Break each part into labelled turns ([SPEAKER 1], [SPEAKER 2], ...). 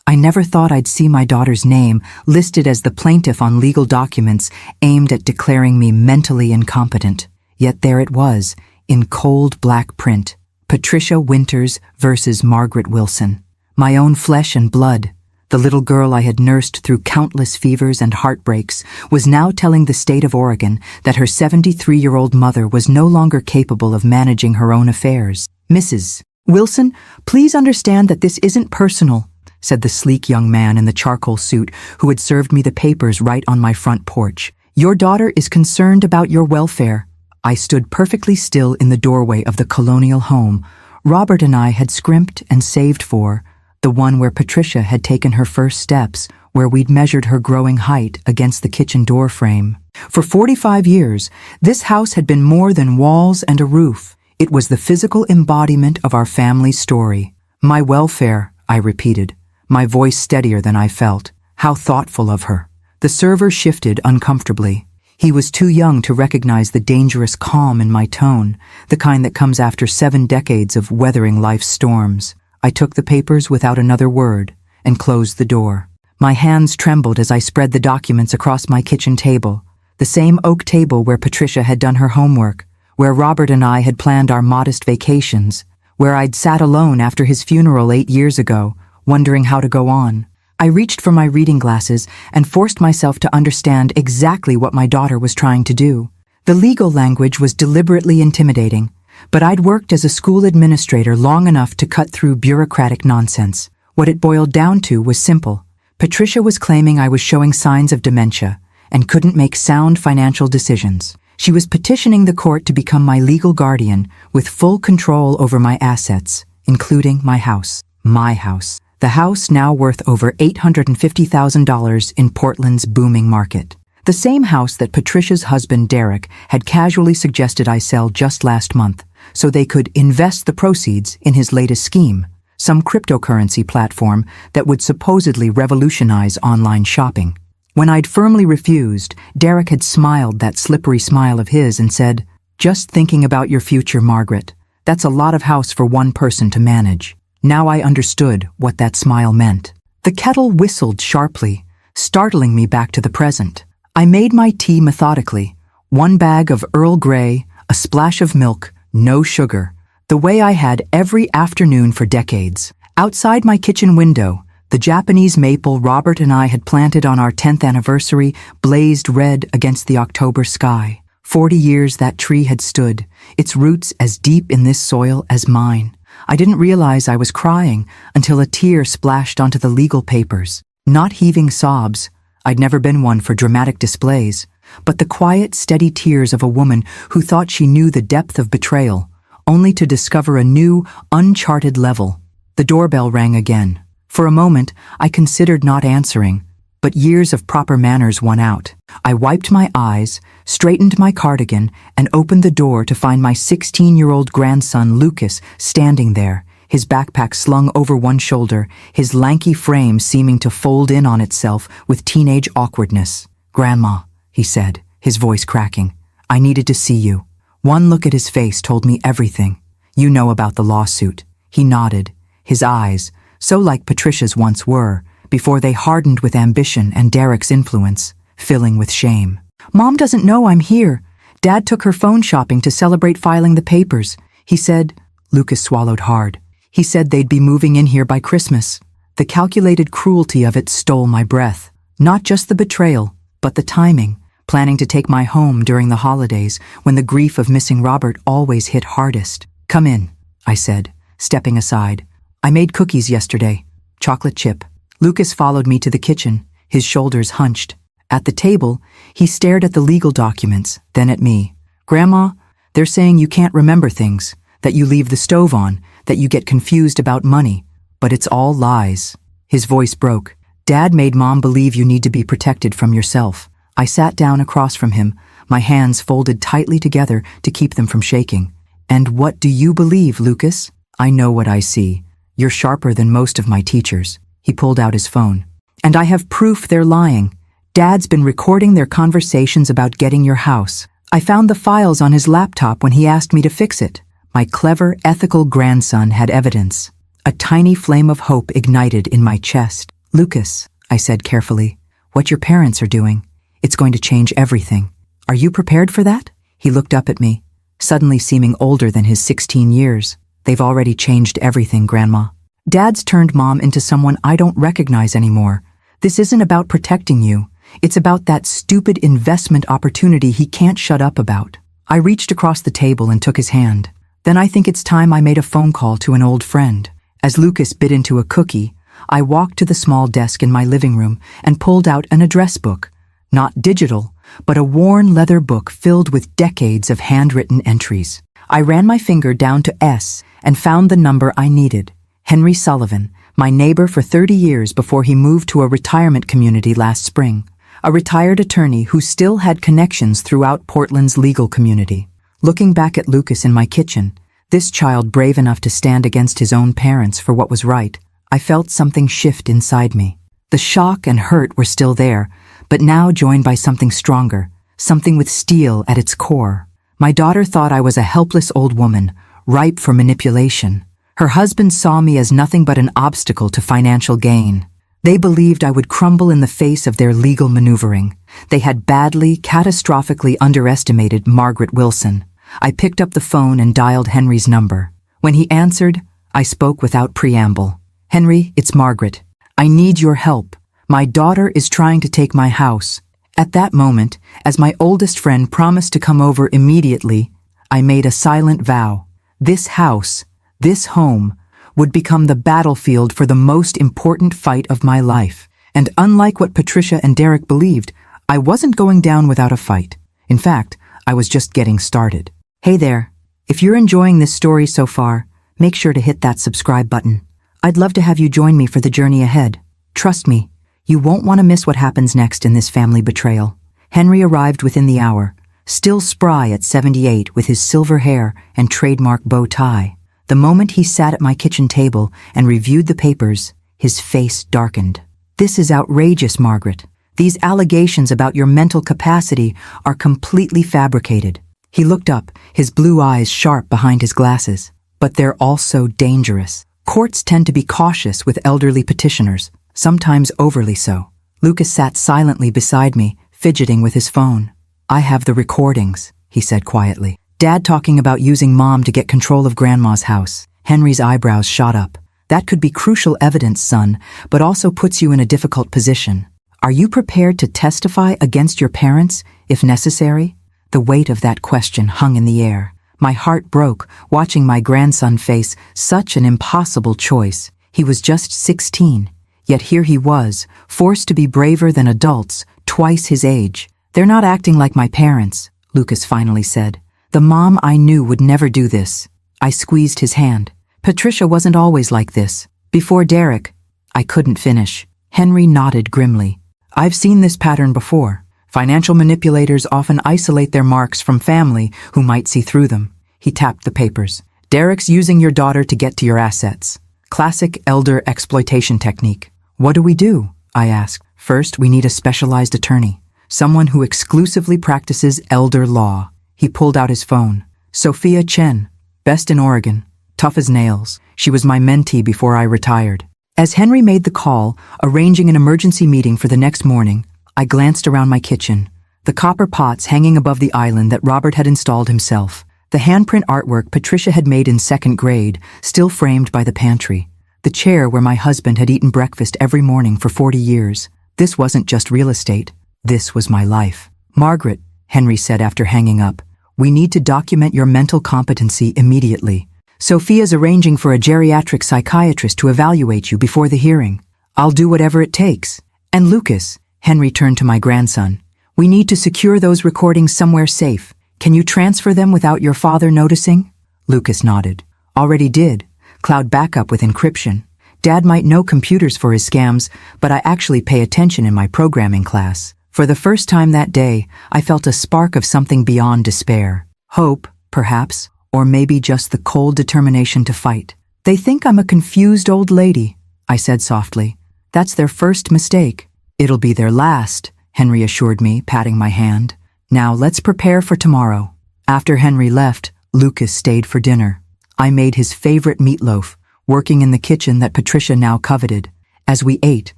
[SPEAKER 1] I never thought I'd see my daughter's name listed as the plaintiff on legal documents aimed at declaring me mentally incompetent. Yet there it was, in cold black print. Patricia Winters versus Margaret Wilson. My own flesh and blood. The little girl I had nursed through countless fevers and heartbreaks was now telling the state of Oregon that her 73-year-old mother was no longer capable of managing her own affairs. "Mrs. Wilson, please understand that this isn't personal," said the sleek young man in the charcoal suit who had served me the papers right on my front porch. "Your daughter is concerned about your welfare." I stood perfectly still in the doorway of the colonial home Robert and I had scrimped and saved for, the one where Patricia had taken her first steps, where we'd measured her growing height against the kitchen door frame. For 45 years, this house had been more than walls and a roof. It was the physical embodiment of our family's story. "My welfare," I repeated, my voice steadier than I felt. How thoughtful of her. The server shifted uncomfortably. He was too young to recognize the dangerous calm in my tone, the kind that comes after 7 decades of weathering life's storms. I took the papers without another word and closed the door. My hands trembled as I spread the documents across my kitchen table, the same oak table where Patricia had done her homework, where Robert and I had planned our modest vacations, where I'd sat alone after his funeral 8 years ago, wondering how to go on. I reached for my reading glasses and forced myself to understand exactly what my daughter was trying to do. The legal language was deliberately intimidating, but I'd worked as a school administrator long enough to cut through bureaucratic nonsense. What it boiled down to was simple. Patricia was claiming I was showing signs of dementia and couldn't make sound financial decisions. She was petitioning the court to become my legal guardian with full control over my assets, including my house. My house. The house now worth over $850,000 in Portland's booming market. The same house that Patricia's husband Derek had casually suggested I sell just last month, so they could invest the proceeds in his latest scheme, some cryptocurrency platform that would supposedly revolutionize online shopping. When I'd firmly refused, Derek had smiled that slippery smile of his and said, "Just thinking about your future, Margaret. That's a lot of house for one person to manage." Now I understood what that smile meant. The kettle whistled sharply, startling me back to the present. I made my tea methodically. 1 bag of Earl Grey, a splash of milk, no sugar. The way I had every afternoon for decades. Outside my kitchen window, the Japanese maple Robert and I had planted on our 10th anniversary blazed red against the October sky. 40 years that tree had stood, its roots as deep in this soil as mine. I didn't realize I was crying until a tear splashed onto the legal papers. Not heaving sobs. I'd never been one for dramatic displays, but the quiet, steady tears of a woman who thought she knew the depth of betrayal, only to discover a new, uncharted level. The doorbell rang again. For a moment, I considered not answering, but years of proper manners won out. I wiped my eyes, straightened my cardigan, and opened the door to find my 16-year-old grandson Lucas standing there, his backpack slung over one shoulder, his lanky frame seeming to fold in on itself with teenage awkwardness. "Grandma," he said, his voice cracking, "I needed to see you." One look at his face told me everything. "You know about the lawsuit." He nodded, his eyes, so like Patricia's once were, before they hardened with ambition and Derek's influence, filling with shame. "Mom doesn't know I'm here. Dad took her phone shopping to celebrate filing the papers. He said," Lucas swallowed hard, "he said they'd be moving in here by Christmas." The calculated cruelty of it stole my breath. Not just the betrayal, but the timing, planning to take my home during the holidays when the grief of missing Robert always hit hardest. "Come in," I said, stepping aside. "I made cookies yesterday. Chocolate chip." Lucas followed me to the kitchen, his shoulders hunched. At the table, he stared at the legal documents, then at me. "Grandma, they're saying you can't remember things, that you leave the stove on, that you get confused about money, but it's all lies." His voice broke. "Dad made Mom believe you need to be protected from yourself." I sat down across from him, my hands folded tightly together to keep them from shaking. "And what do you believe, Lucas?" "I know what I see. You're sharper than most of my teachers." He pulled out his phone. "And I have proof they're lying. Dad's been recording their conversations about getting your house. I found the files on his laptop when he asked me to fix it. My clever, ethical grandson had evidence." A tiny flame of hope ignited in my chest. "Lucas," I said carefully, "what your parents are doing, it's going to change everything. Are you prepared for that?" He looked up at me, suddenly seeming older than his 16 years. "They've already changed everything, Grandma. Dad's turned Mom into someone I don't recognize anymore. This isn't about protecting you. It's about that stupid investment opportunity he can't shut up about." I reached across the table and took his hand. "Then I think it's time I made a phone call to an old friend." As Lucas bit into a cookie, I walked to the small desk in my living room and pulled out an address book. Not digital, but a worn leather book filled with decades of handwritten entries. I ran my finger down to S and found the number I needed. Henry Sullivan, my neighbor for 30 years before he moved to a retirement community last spring. A retired attorney who still had connections throughout Portland's legal community. Looking back at Lucas in my kitchen, this child brave enough to stand against his own parents for what was right, I felt something shift inside me. The shock and hurt were still there, but now joined by something stronger, something with steel at its core. My daughter thought I was a helpless old woman, ripe for manipulation. Her husband saw me as nothing but an obstacle to financial gain. They believed I would crumble in the face of their legal maneuvering. They had badly, catastrophically underestimated Margaret Wilson. I picked up the phone and dialed Henry's number. When he answered, I spoke without preamble. "Henry, it's Margaret. I need your help. My daughter is trying to take my house." At that moment, as my oldest friend promised to come over immediately, I made a silent vow. This house, this home, would become the battlefield for the most important fight of my life. And unlike what Patricia and Derek believed, I wasn't going down without a fight. In fact, I was just getting started. Hey there, if you're enjoying this story so far, make sure to hit that subscribe button. I'd love to have you join me for the journey ahead. Trust me, you won't want to miss what happens next in this family betrayal. Henry arrived within the hour, still spry at 78 with his silver hair and trademark bow tie. The moment he sat at my kitchen table and reviewed the papers, his face darkened. "This is outrageous, Margaret. These allegations about your mental capacity are completely fabricated." He looked up, his blue eyes sharp behind his glasses. "But they're also dangerous. Courts tend to be cautious with elderly petitioners, sometimes overly so." Lucas sat silently beside me, fidgeting with his phone. "I have the recordings," he said quietly. "Dad talking about using Mom to get control of Grandma's house." Henry's eyebrows shot up. "That could be crucial evidence, son, but also puts you in a difficult position. Are you prepared to testify against your parents, if necessary?" The weight of that question hung in the air. My heart broke, watching my grandson face such an impossible choice. He was just 16, yet here he was, forced to be braver than adults, twice his age. "They're not acting like my parents," Lucas finally said. "The Mom I knew would never do this." I squeezed his hand. "Patricia wasn't always like this. Before Derek—" I couldn't finish. Henry nodded grimly. "I've seen this pattern before. Financial manipulators often isolate their marks from family who might see through them." He tapped the papers. "Derek's using your daughter to get to your assets. Classic elder exploitation technique." "What do we do?" I asked. "First, we need a specialized attorney, someone who exclusively practices elder law." He pulled out his phone. "Sophia Chen, best in Oregon, tough as nails. She was my mentee before I retired." As Henry made the call, arranging an emergency meeting for the next morning, I glanced around my kitchen. The copper pots hanging above the island that Robert had installed himself. The handprint artwork Patricia had made in second grade, still framed by the pantry. The chair where my husband had eaten breakfast every morning for 40 years. This wasn't just real estate. This was my life. "Margaret," Henry said after hanging up, "we need to document your mental competency immediately. Sophia's arranging for a geriatric psychiatrist to evaluate you before the hearing. I'll do whatever it takes. And Lucas," Henry turned to my grandson, "we need to secure those recordings somewhere safe. Can you transfer them without your father noticing?" Lucas nodded. "Already did. Cloud backup with encryption. Dad might know computers for his scams, but I actually pay attention in my programming class." For the first time that day, I felt a spark of something beyond despair. Hope, perhaps, or maybe just the cold determination to fight. "They think I'm a confused old lady," I said softly. "That's their first mistake." "It'll be their last," Henry assured me, patting my hand. "Now let's prepare for tomorrow." After Henry left, Lucas stayed for dinner. I made his favorite meatloaf, working in the kitchen that Patricia now coveted. As we ate,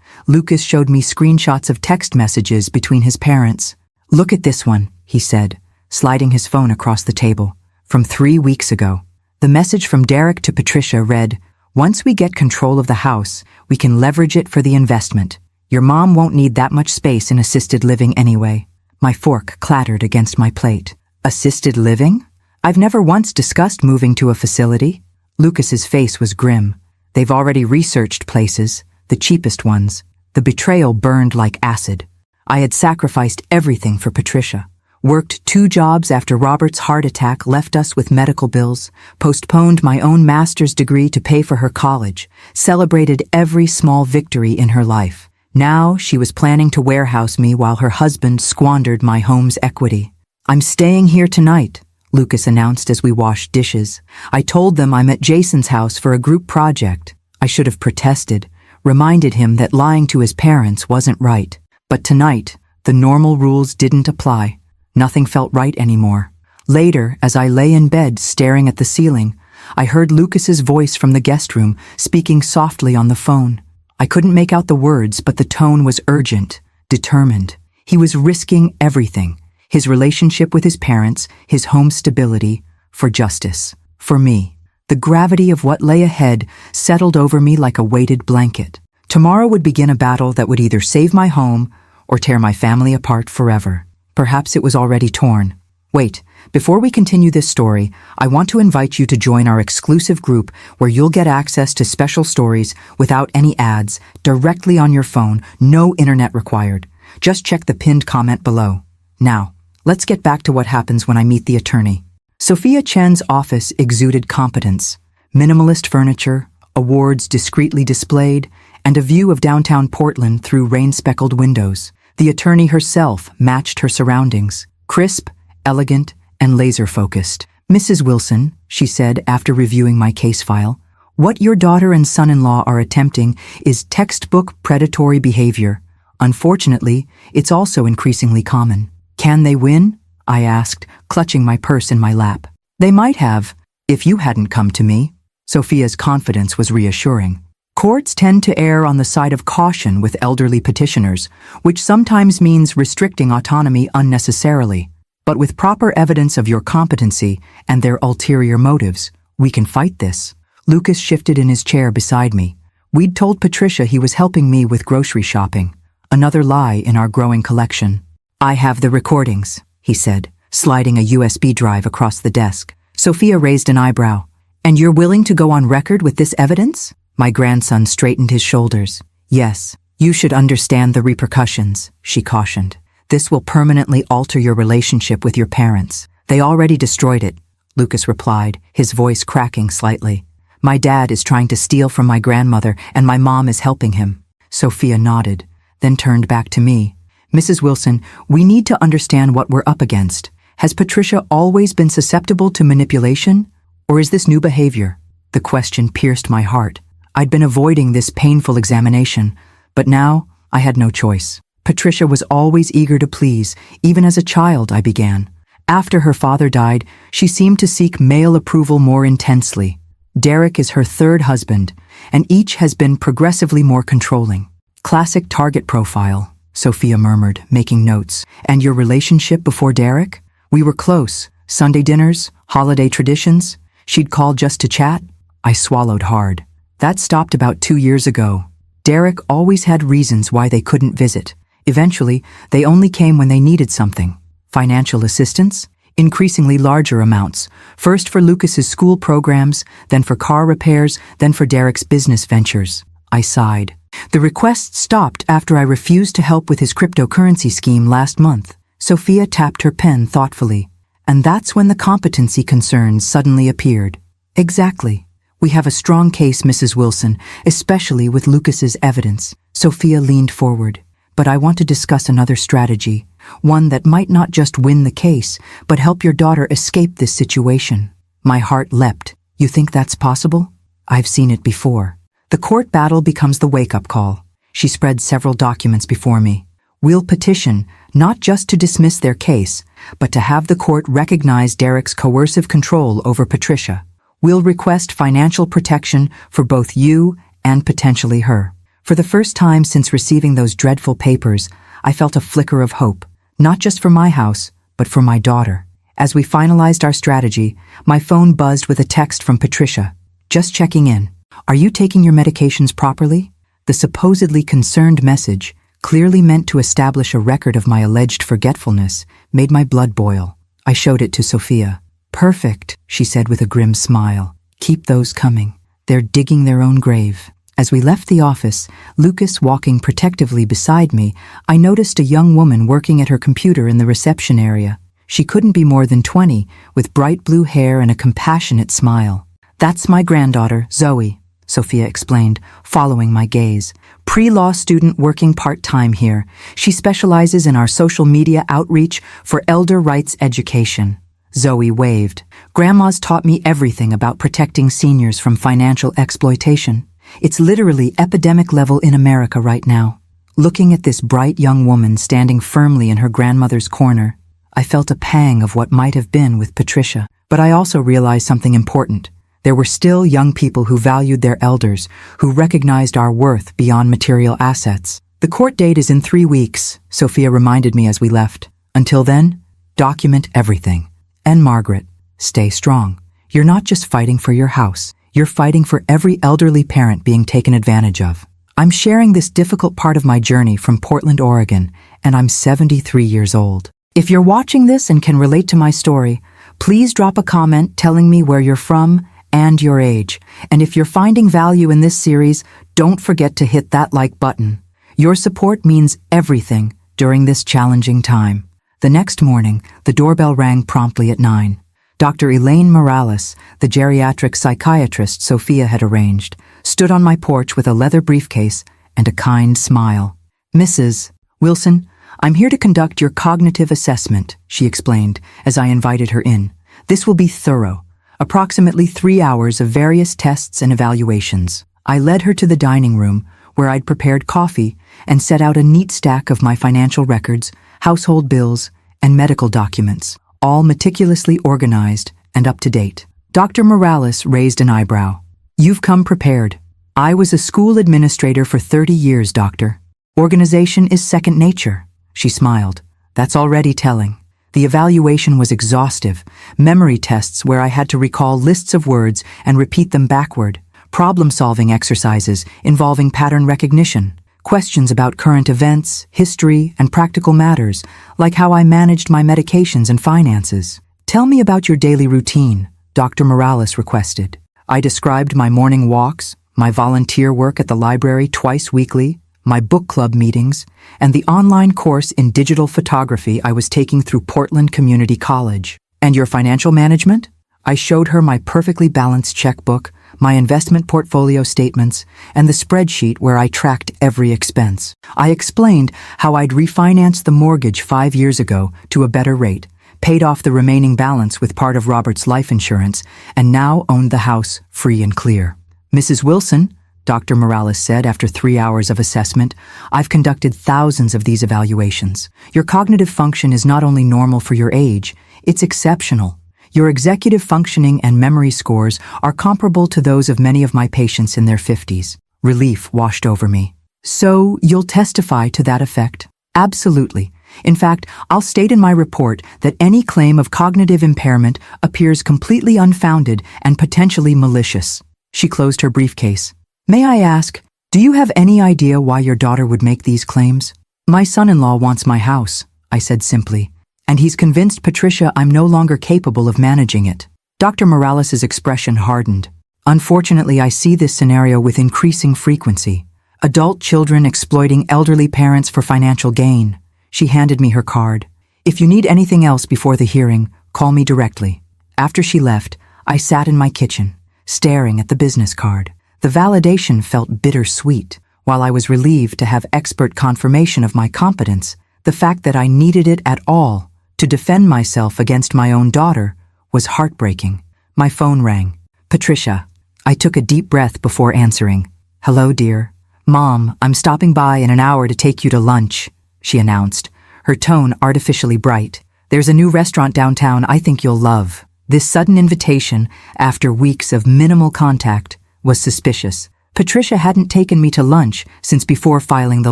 [SPEAKER 1] Lucas showed me screenshots of text messages between his parents. "Look at this one," he said, sliding his phone across the table. "From 3 weeks ago." The message from Derek to Patricia read, "Once we get control of the house, we can leverage it for the investment. Your mom won't need that much space in assisted living anyway." My fork clattered against my plate. Assisted living? I've never once discussed moving to a facility. Lucas's face was grim. They've already researched places, the cheapest ones. The betrayal burned like acid. I had sacrificed everything for Patricia. Worked 2 jobs after Robert's heart attack left us with medical bills, postponed my own master's degree to pay for her college, celebrated every small victory in her life. Now she was planning to warehouse me while her husband squandered my home's equity. "I'm staying here tonight," Lucas announced as we washed dishes. "I told them I'm at Jason's house for a group project." I should have protested, reminded him that lying to his parents wasn't right. But tonight, the normal rules didn't apply. Nothing felt right anymore. Later, as I lay in bed staring at the ceiling, I heard Lucas's voice from the guest room, speaking softly on the phone. I couldn't make out the words, but the tone was urgent, determined. He was risking everything. His relationship with his parents, his home stability, for justice, for me. The gravity of what lay ahead settled over me like a weighted blanket. Tomorrow would begin a battle that would either save my home or tear my family apart forever. Perhaps it was already torn. Wait, before we continue this story, I want to invite you to join our exclusive group where you'll get access to special stories without any ads, directly on your phone, no internet required. Just check the pinned comment below. Now, let's get back to what happens when I meet the attorney. Sophia Chen's office exuded competence. Minimalist furniture, awards discreetly displayed, and a view of downtown Portland through rain-speckled windows. The attorney herself matched her surroundings. Crisp, elegant, and laser-focused. "Mrs. Wilson," she said after reviewing my case file, "what your daughter and son-in-law are attempting is textbook predatory behavior. Unfortunately, it's also increasingly common." "Can they win?" I asked, clutching my purse in my lap. "They might have, if you hadn't come to me." Sophia's confidence was reassuring. Courts tend to err on the side of caution with elderly petitioners, which sometimes means restricting autonomy unnecessarily. But with proper evidence of your competency and their ulterior motives, we can fight this. Lucas shifted in his chair beside me. We'd told Patricia he was helping me with grocery shopping. Another lie in our growing collection. "I have the recordings," he said, sliding a USB drive across the desk. Sophia raised an eyebrow. "And you're willing to go on record with this evidence?" My grandson straightened his shoulders. "Yes, you should understand the repercussions," she cautioned. "This will permanently alter your relationship with your parents. They already destroyed it," Lucas replied, his voice cracking slightly. "My dad is trying to steal from my grandmother, and my mom is helping him." Sophia nodded, then turned back to me. "Mrs. Wilson, we need to understand what we're up against. Has Patricia always been susceptible to manipulation, or is this new behavior?" The question pierced my heart. I'd been avoiding this painful examination, but now I had no choice. Patricia was always eager to please, even as a child, I began. After her father died, she seemed to seek male approval more intensely. Derek is her 3rd husband, and each has been progressively more controlling. "Classic target profile," Sophia murmured, making notes. "And your relationship before Derek? We were close. Sunday dinners, holiday traditions. She'd call just to chat." I swallowed hard. That stopped about 2 years ago. Derek always had reasons why they couldn't visit. Eventually, they only came when they needed something. Financial assistance? Increasingly larger amounts. First for Lucas's school programs, then for car repairs, then for Derek's business ventures. I sighed. The requests stopped after I refused to help with his cryptocurrency scheme last month. Sophia tapped her pen thoughtfully. And that's when the competency concerns suddenly appeared. "Exactly. We have a strong case, Mrs. Wilson, especially with Lucas's evidence." Sophia leaned forward. "But I want to discuss another strategy, one that might not just win the case, but help your daughter escape this situation." My heart leapt. "You think that's possible?" "I've seen it before." The court battle becomes the wake-up call. She spread several documents before me. "We'll petition, not just to dismiss their case, but to have the court recognize Derek's coercive control over Patricia. We'll request financial protection for both you and potentially her. For the first time since receiving those dreadful papers, I felt a flicker of hope, not just for my house, but for my daughter. As we finalized our strategy, my phone buzzed with a text from Patricia. Just checking in. Are you taking your medications properly? The supposedly concerned message, clearly meant to establish a record of my alleged forgetfulness, made my blood boil. I showed it to Sophia. Perfect, she said with a grim smile. Keep those coming. They're digging their own grave. As we left the office, Lucas walking protectively beside me, I noticed a young woman working at her computer in the reception area. She couldn't be more than 20, with bright blue hair and a compassionate smile. That's my granddaughter, Zoe, Sophia explained, following my gaze. Pre-law student working part-time here. She specializes in our social media outreach for elder rights education. Zoe waved. Grandma's taught me everything about protecting seniors from financial exploitation. It's literally epidemic level in America right now. Looking at this bright young woman standing firmly in her grandmother's corner, I felt a pang of what might have been with Patricia. But I also realized something important. There were still young people who valued their elders, who recognized our worth beyond material assets. The court date is in 3 weeks, Sophia reminded me as we left. Until then, document everything. And Margaret, stay strong. You're not just fighting for your house. You're fighting for every elderly parent being taken advantage of. I'm sharing this difficult part of my journey from Portland, Oregon, and I'm 73 years old. If you're watching this and can relate to my story, please drop a comment telling me where you're from and your age. And if you're finding value in this series, don't forget to hit that like button. Your support means everything during this challenging time. The next morning, the doorbell rang promptly at 9. Dr. Elaine Morales, the geriatric psychiatrist Sophia had arranged, stood on my porch with a leather briefcase and a kind smile. Mrs. Wilson, I'm here to conduct your cognitive assessment, she explained as I invited her in. This will be thorough, approximately 3 hours of various tests and evaluations. I led her to the dining room, where I'd prepared coffee and set out a neat stack of my financial records, household bills, and medical documents, all meticulously organized and up to date. Dr. Morales raised an eyebrow. You've come prepared. I was a school administrator for 30 years, doctor. Organization is second nature. She smiled. That's already telling. The evaluation was exhaustive. Memory tests where I had to recall lists of words and repeat them backward. Problem-solving exercises involving pattern recognition. Questions about current events, history, and practical matters, like how I managed my medications and finances. Tell me about your daily routine, Dr. Morales requested. I described my morning walks, my volunteer work at the library twice weekly, my book club meetings, and the online course in digital photography I was taking through Portland Community College. And your financial management? I showed her my perfectly balanced checkbook, my investment portfolio statements, and the spreadsheet where I tracked every expense. I explained how I'd refinanced the mortgage 5 years ago to a better rate, paid off the remaining balance with part of Robert's life insurance, and now owned the house free and clear. Mrs. Wilson, Dr. Morales said after 3 hours of assessment, I've conducted thousands of these evaluations. Your cognitive function is not only normal for your age, it's exceptional. Your executive functioning and memory scores are comparable to those of many of my patients in their 50s. Relief washed over me. So, you'll testify to that effect? Absolutely. In fact, I'll state in my report that any claim of cognitive impairment appears completely unfounded and potentially malicious. She closed her briefcase. May I ask, do you have any idea why your daughter would make these claims? My son-in-law wants my house, I said simply, and he's convinced Patricia I'm no longer capable of managing it. Dr. Morales' expression hardened. Unfortunately, I see this scenario with increasing frequency. Adult children exploiting elderly parents for financial gain. She handed me her card. If you need anything else before the hearing, call me directly. After she left, I sat in my kitchen, staring at the business card. The validation felt bittersweet. While I was relieved to have expert confirmation of my competence, the fact that I needed it at all to defend myself against my own daughter was heartbreaking. My phone rang. Patricia. I took a deep breath before answering. Hello, dear. Mom, I'm stopping by in an hour to take you to lunch, she announced, her tone artificially bright. There's a new restaurant downtown I think you'll love. This sudden invitation, after weeks of minimal contact, was suspicious. Patricia hadn't taken me to lunch since before filing the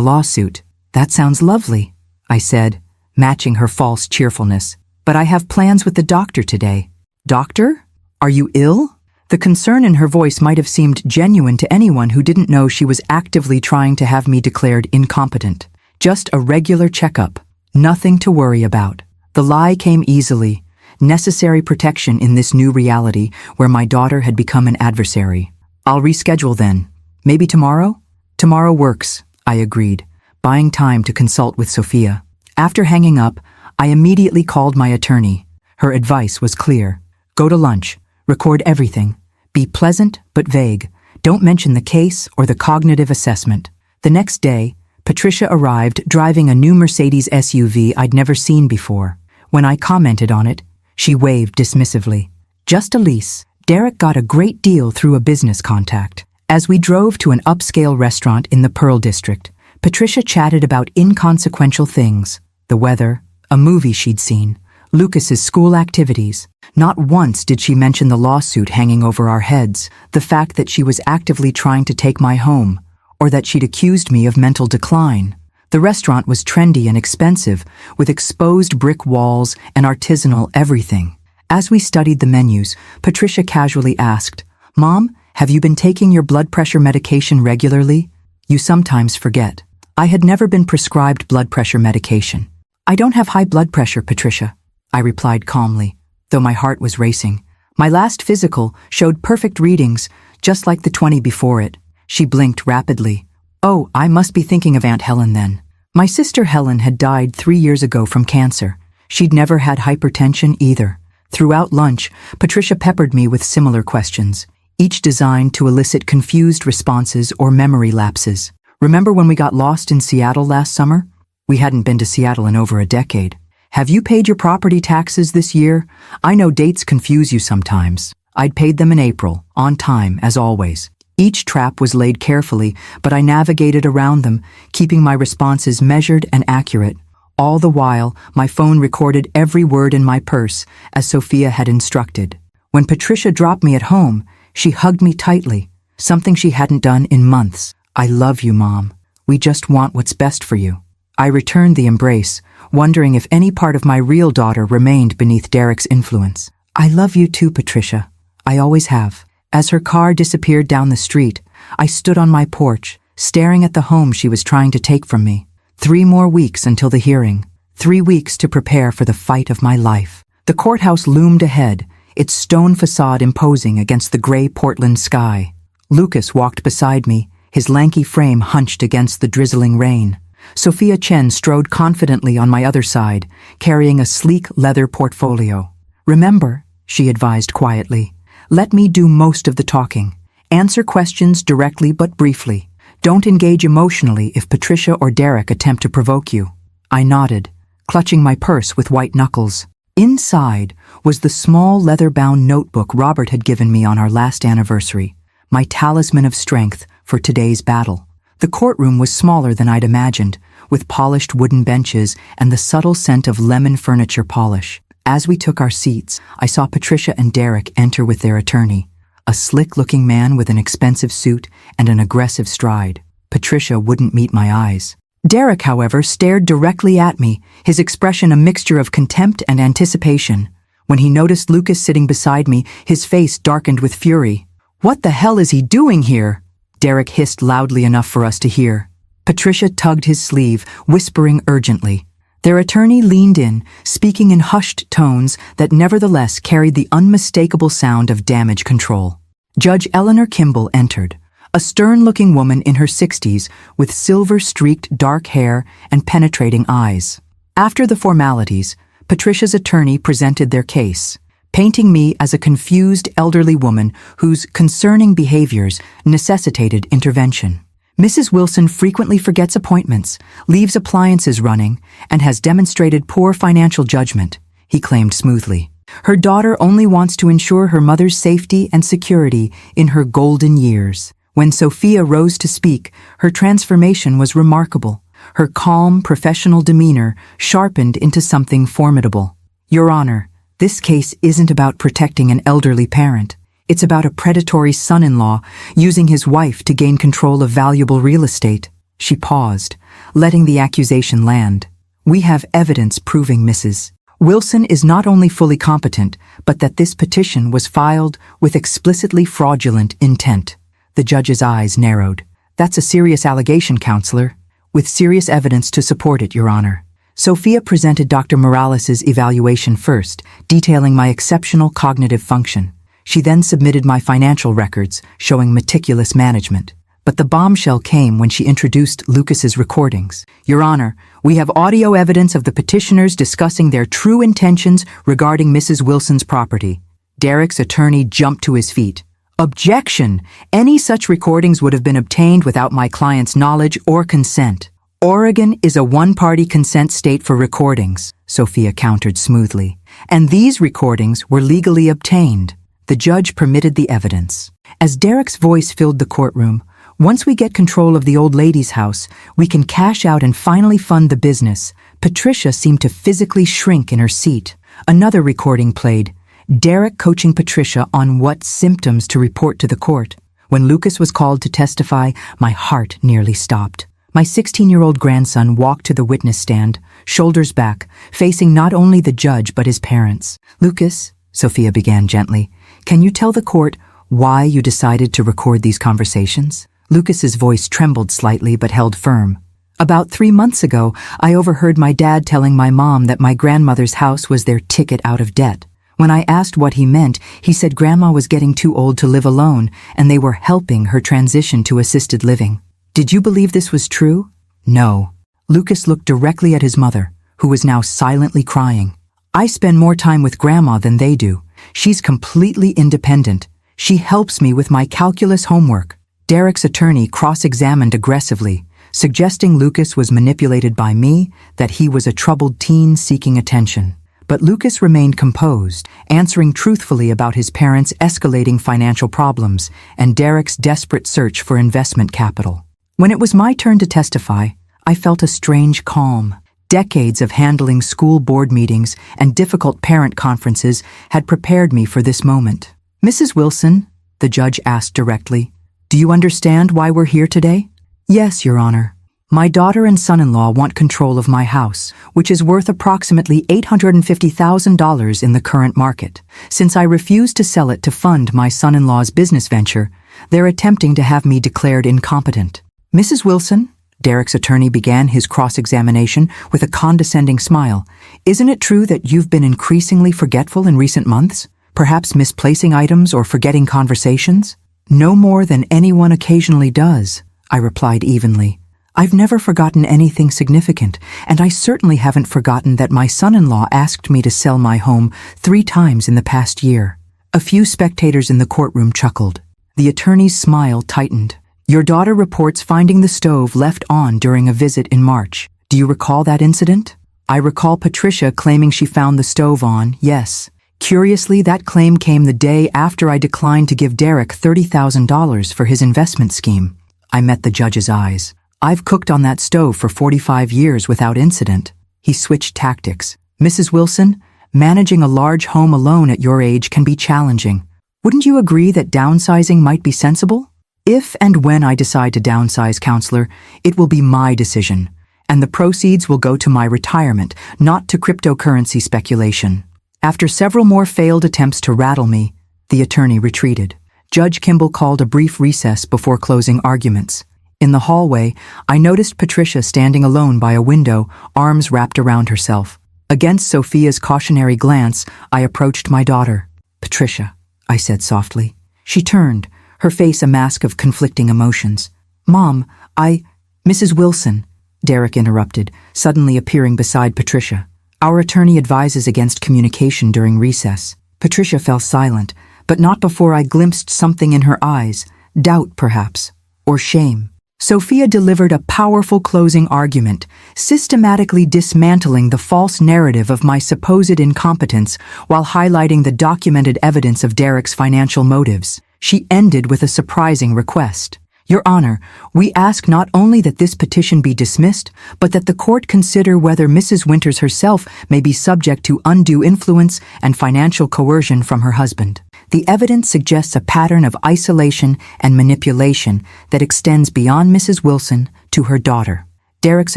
[SPEAKER 1] lawsuit. "That sounds lovely," I said, matching her false cheerfulness. "But I have plans with the doctor today." "Doctor? Are you ill?" The concern in her voice might have seemed genuine to anyone who didn't know she was actively trying to have me declared incompetent. Just a regular checkup. Nothing to worry about. The lie came easily. Necessary protection in this new reality where my daughter had become an adversary. "I'll reschedule then. Maybe tomorrow?" "Tomorrow works," I agreed, buying time to consult with Sophia. After hanging up, I immediately called my attorney. Her advice was clear. Go to lunch. Record everything. Be pleasant but vague. Don't mention the case or the cognitive assessment. The next day, Patricia arrived driving a new Mercedes SUV I'd never seen before. When I commented on it, she waved dismissively. "Just a lease. Derek got a great deal through a business contact." As we drove to an upscale restaurant in the Pearl District, Patricia chatted about inconsequential things. The weather, a movie she'd seen, Lucas's school activities. Not once did she mention the lawsuit hanging over our heads, the fact that she was actively trying to take my home, or that she'd accused me of mental decline. The restaurant was trendy and expensive, with exposed brick walls and artisanal everything. As we studied the menus, Patricia casually asked, "Mom, have you been taking your blood pressure medication regularly? You sometimes forget." I had never been prescribed blood pressure medication. "I don't have high blood pressure, Patricia," I replied calmly, though my heart was racing. My last physical showed perfect readings, just like the 20 before it. She blinked rapidly. "Oh, I must be thinking of Aunt Helen then." My sister Helen had died 3 years ago from cancer. She'd never had hypertension either. Throughout lunch, Patricia peppered me with similar questions, each designed to elicit confused responses or memory lapses. "Remember when we got lost in Seattle last summer? We hadn't been to Seattle in over a decade. Have you paid your property taxes this year? I know dates confuse you sometimes." I'd paid them in April, on time, as always. Each trap was laid carefully, but I navigated around them, keeping my responses measured and accurate. All the while, my phone recorded every word in my purse, as Sophia had instructed. When Patricia dropped me at home, she hugged me tightly, something she hadn't done in months. "I love you, Mom. We just want what's best for you." I returned the embrace, wondering if any part of my real daughter remained beneath Derek's influence. "I love you too, Patricia. I always have." As her car disappeared down the street, I stood on my porch, staring at the home she was trying to take from me. 3 more weeks until the hearing. 3 weeks to prepare for the fight of my life. The courthouse loomed ahead, its stone facade imposing against the gray Portland sky. Lucas walked beside me, his lanky frame hunched against the drizzling rain. Sophia Chen strode confidently on my other side, carrying a sleek leather portfolio. "Remember," she advised quietly, "let me do most of the talking. Answer questions directly but briefly. Don't engage emotionally if Patricia or Derek attempt to provoke you." I nodded, clutching my purse with white knuckles. Inside was the small leather-bound notebook Robert had given me on our last anniversary, my talisman of strength for today's battle. The courtroom was smaller than I'd imagined, with polished wooden benches and the subtle scent of lemon furniture polish. As we took our seats, I saw Patricia and Derek enter with their attorney, a slick-looking man with an expensive suit and an aggressive stride. Patricia wouldn't meet my eyes. Derek, however, stared directly at me, his expression a mixture of contempt and anticipation. When he noticed Lucas sitting beside me, his face darkened with fury. "What the hell is he doing here?" Derek hissed loudly enough for us to hear. Patricia tugged his sleeve, whispering urgently. Their attorney leaned in, speaking in hushed tones that nevertheless carried the unmistakable sound of damage control. Judge Eleanor Kimball entered, a stern-looking woman in her 60s with silver-streaked dark hair and penetrating eyes. After the formalities, Patricia's attorney presented their case, painting me as a confused elderly woman whose concerning behaviors necessitated intervention. "Mrs. Wilson frequently forgets appointments, leaves appliances running, and has demonstrated poor financial judgment," he claimed smoothly. "Her daughter only wants to ensure her mother's safety and security in her golden years." When Sophia rose to speak, her transformation was remarkable. Her calm, professional demeanor sharpened into something formidable. "Your Honor, This case isn't about protecting an elderly parent. It's about a predatory son-in-law using his wife to gain control of valuable real estate. She paused, letting the accusation land. We have evidence proving Mrs. Wilson is not only fully competent, but that this petition was filed with explicitly fraudulent intent. The judge's eyes narrowed. That's a serious allegation, counselor. With serious evidence to support it, Your Honor. Sophia presented Dr. Morales' evaluation first, detailing my exceptional cognitive function. She then submitted my financial records, showing meticulous management. But the bombshell came when she introduced Lucas's recordings. Your Honor, we have audio evidence of the petitioners discussing their true intentions regarding Mrs. Wilson's property. Derek's attorney jumped to his feet. Objection! Any such recordings would have been obtained without my client's knowledge or consent. Oregon is a one-party consent state for recordings, Sophia countered smoothly. And these recordings were legally obtained. The judge permitted the evidence. As Derek's voice filled the courtroom, once we get control of the old lady's house, we can cash out and finally fund the business. Patricia seemed to physically shrink in her seat. Another recording played, Derek coaching Patricia on what symptoms to report to the court. When Lucas was called to testify, my heart nearly stopped. My 16-year-old grandson walked to the witness stand, shoulders back, facing not only the judge but his parents. Lucas, Sophia began gently, can you tell the court why you decided to record these conversations? Lucas's voice trembled slightly but held firm. About 3 months ago, I overheard my dad telling my mom that my grandmother's house was their ticket out of debt. When I asked what he meant, he said Grandma was getting too old to live alone and they were helping her transition to assisted living. Did you believe this was true? No. Lucas looked directly at his mother, who was now silently crying. I spend more time with Grandma than they do. She's completely independent. She helps me with my calculus homework. Derek's attorney cross-examined aggressively, suggesting Lucas was manipulated by me, that he was a troubled teen seeking attention. But Lucas remained composed, answering truthfully about his parents' escalating financial problems and Derek's desperate search for investment capital. When it was my turn to testify, I felt a strange calm. Decades of handling school board meetings and difficult parent conferences had prepared me for this moment. Mrs. Wilson, the judge asked directly, do you understand why we're here today? Yes, Your Honor. My daughter and son-in-law want control of my house, which is worth approximately $850,000 in the current market. Since I refused to sell it to fund my son-in-law's business venture, they're attempting to have me declared incompetent. Mrs. Wilson, Derek's attorney began his cross-examination with a condescending smile. Isn't it true that you've been increasingly forgetful in recent months? Perhaps misplacing items or forgetting conversations? No more than anyone occasionally does, I replied evenly. I've never forgotten anything significant, and I certainly haven't forgotten that my son-in-law asked me to sell my home 3 times in the past year. A few spectators in the courtroom chuckled. The attorney's smile tightened. Your daughter reports finding the stove left on during a visit in March. Do you recall that incident? I recall Patricia claiming she found the stove on, yes. Curiously, that claim came the day after I declined to give Derek $30,000 for his investment scheme. I met the judge's eyes. I've cooked on that stove for 45 years without incident. He switched tactics. Mrs. Wilson, managing a large home alone at your age can be challenging. Wouldn't you agree that downsizing might be sensible? If and when I decide to downsize, counselor, it will be my decision, and the proceeds will go to my retirement, not to cryptocurrency speculation. After several more failed attempts to rattle me, the attorney retreated. Judge Kimball called a brief recess before closing arguments. In the hallway, I noticed Patricia standing alone by a window, arms wrapped around herself. Against Sophia's cautionary glance, I approached my daughter. Patricia, I said softly. She turned, her face a mask of conflicting emotions. Mom, Mrs. Wilson, Derek interrupted, suddenly appearing beside Patricia. Our attorney advises against communication during recess. Patricia fell silent, but not before I glimpsed something in her eyes, doubt perhaps, or shame. Sophia delivered a powerful closing argument, systematically dismantling the false narrative of my supposed incompetence while highlighting the documented evidence of Derek's financial motives. She ended with a surprising request. Your Honor, we ask not only that this petition be dismissed, but that the court consider whether Mrs. Winters herself may be subject to undue influence and financial coercion from her husband. The evidence suggests a pattern of isolation and manipulation that extends beyond Mrs. Wilson to her daughter. Derek's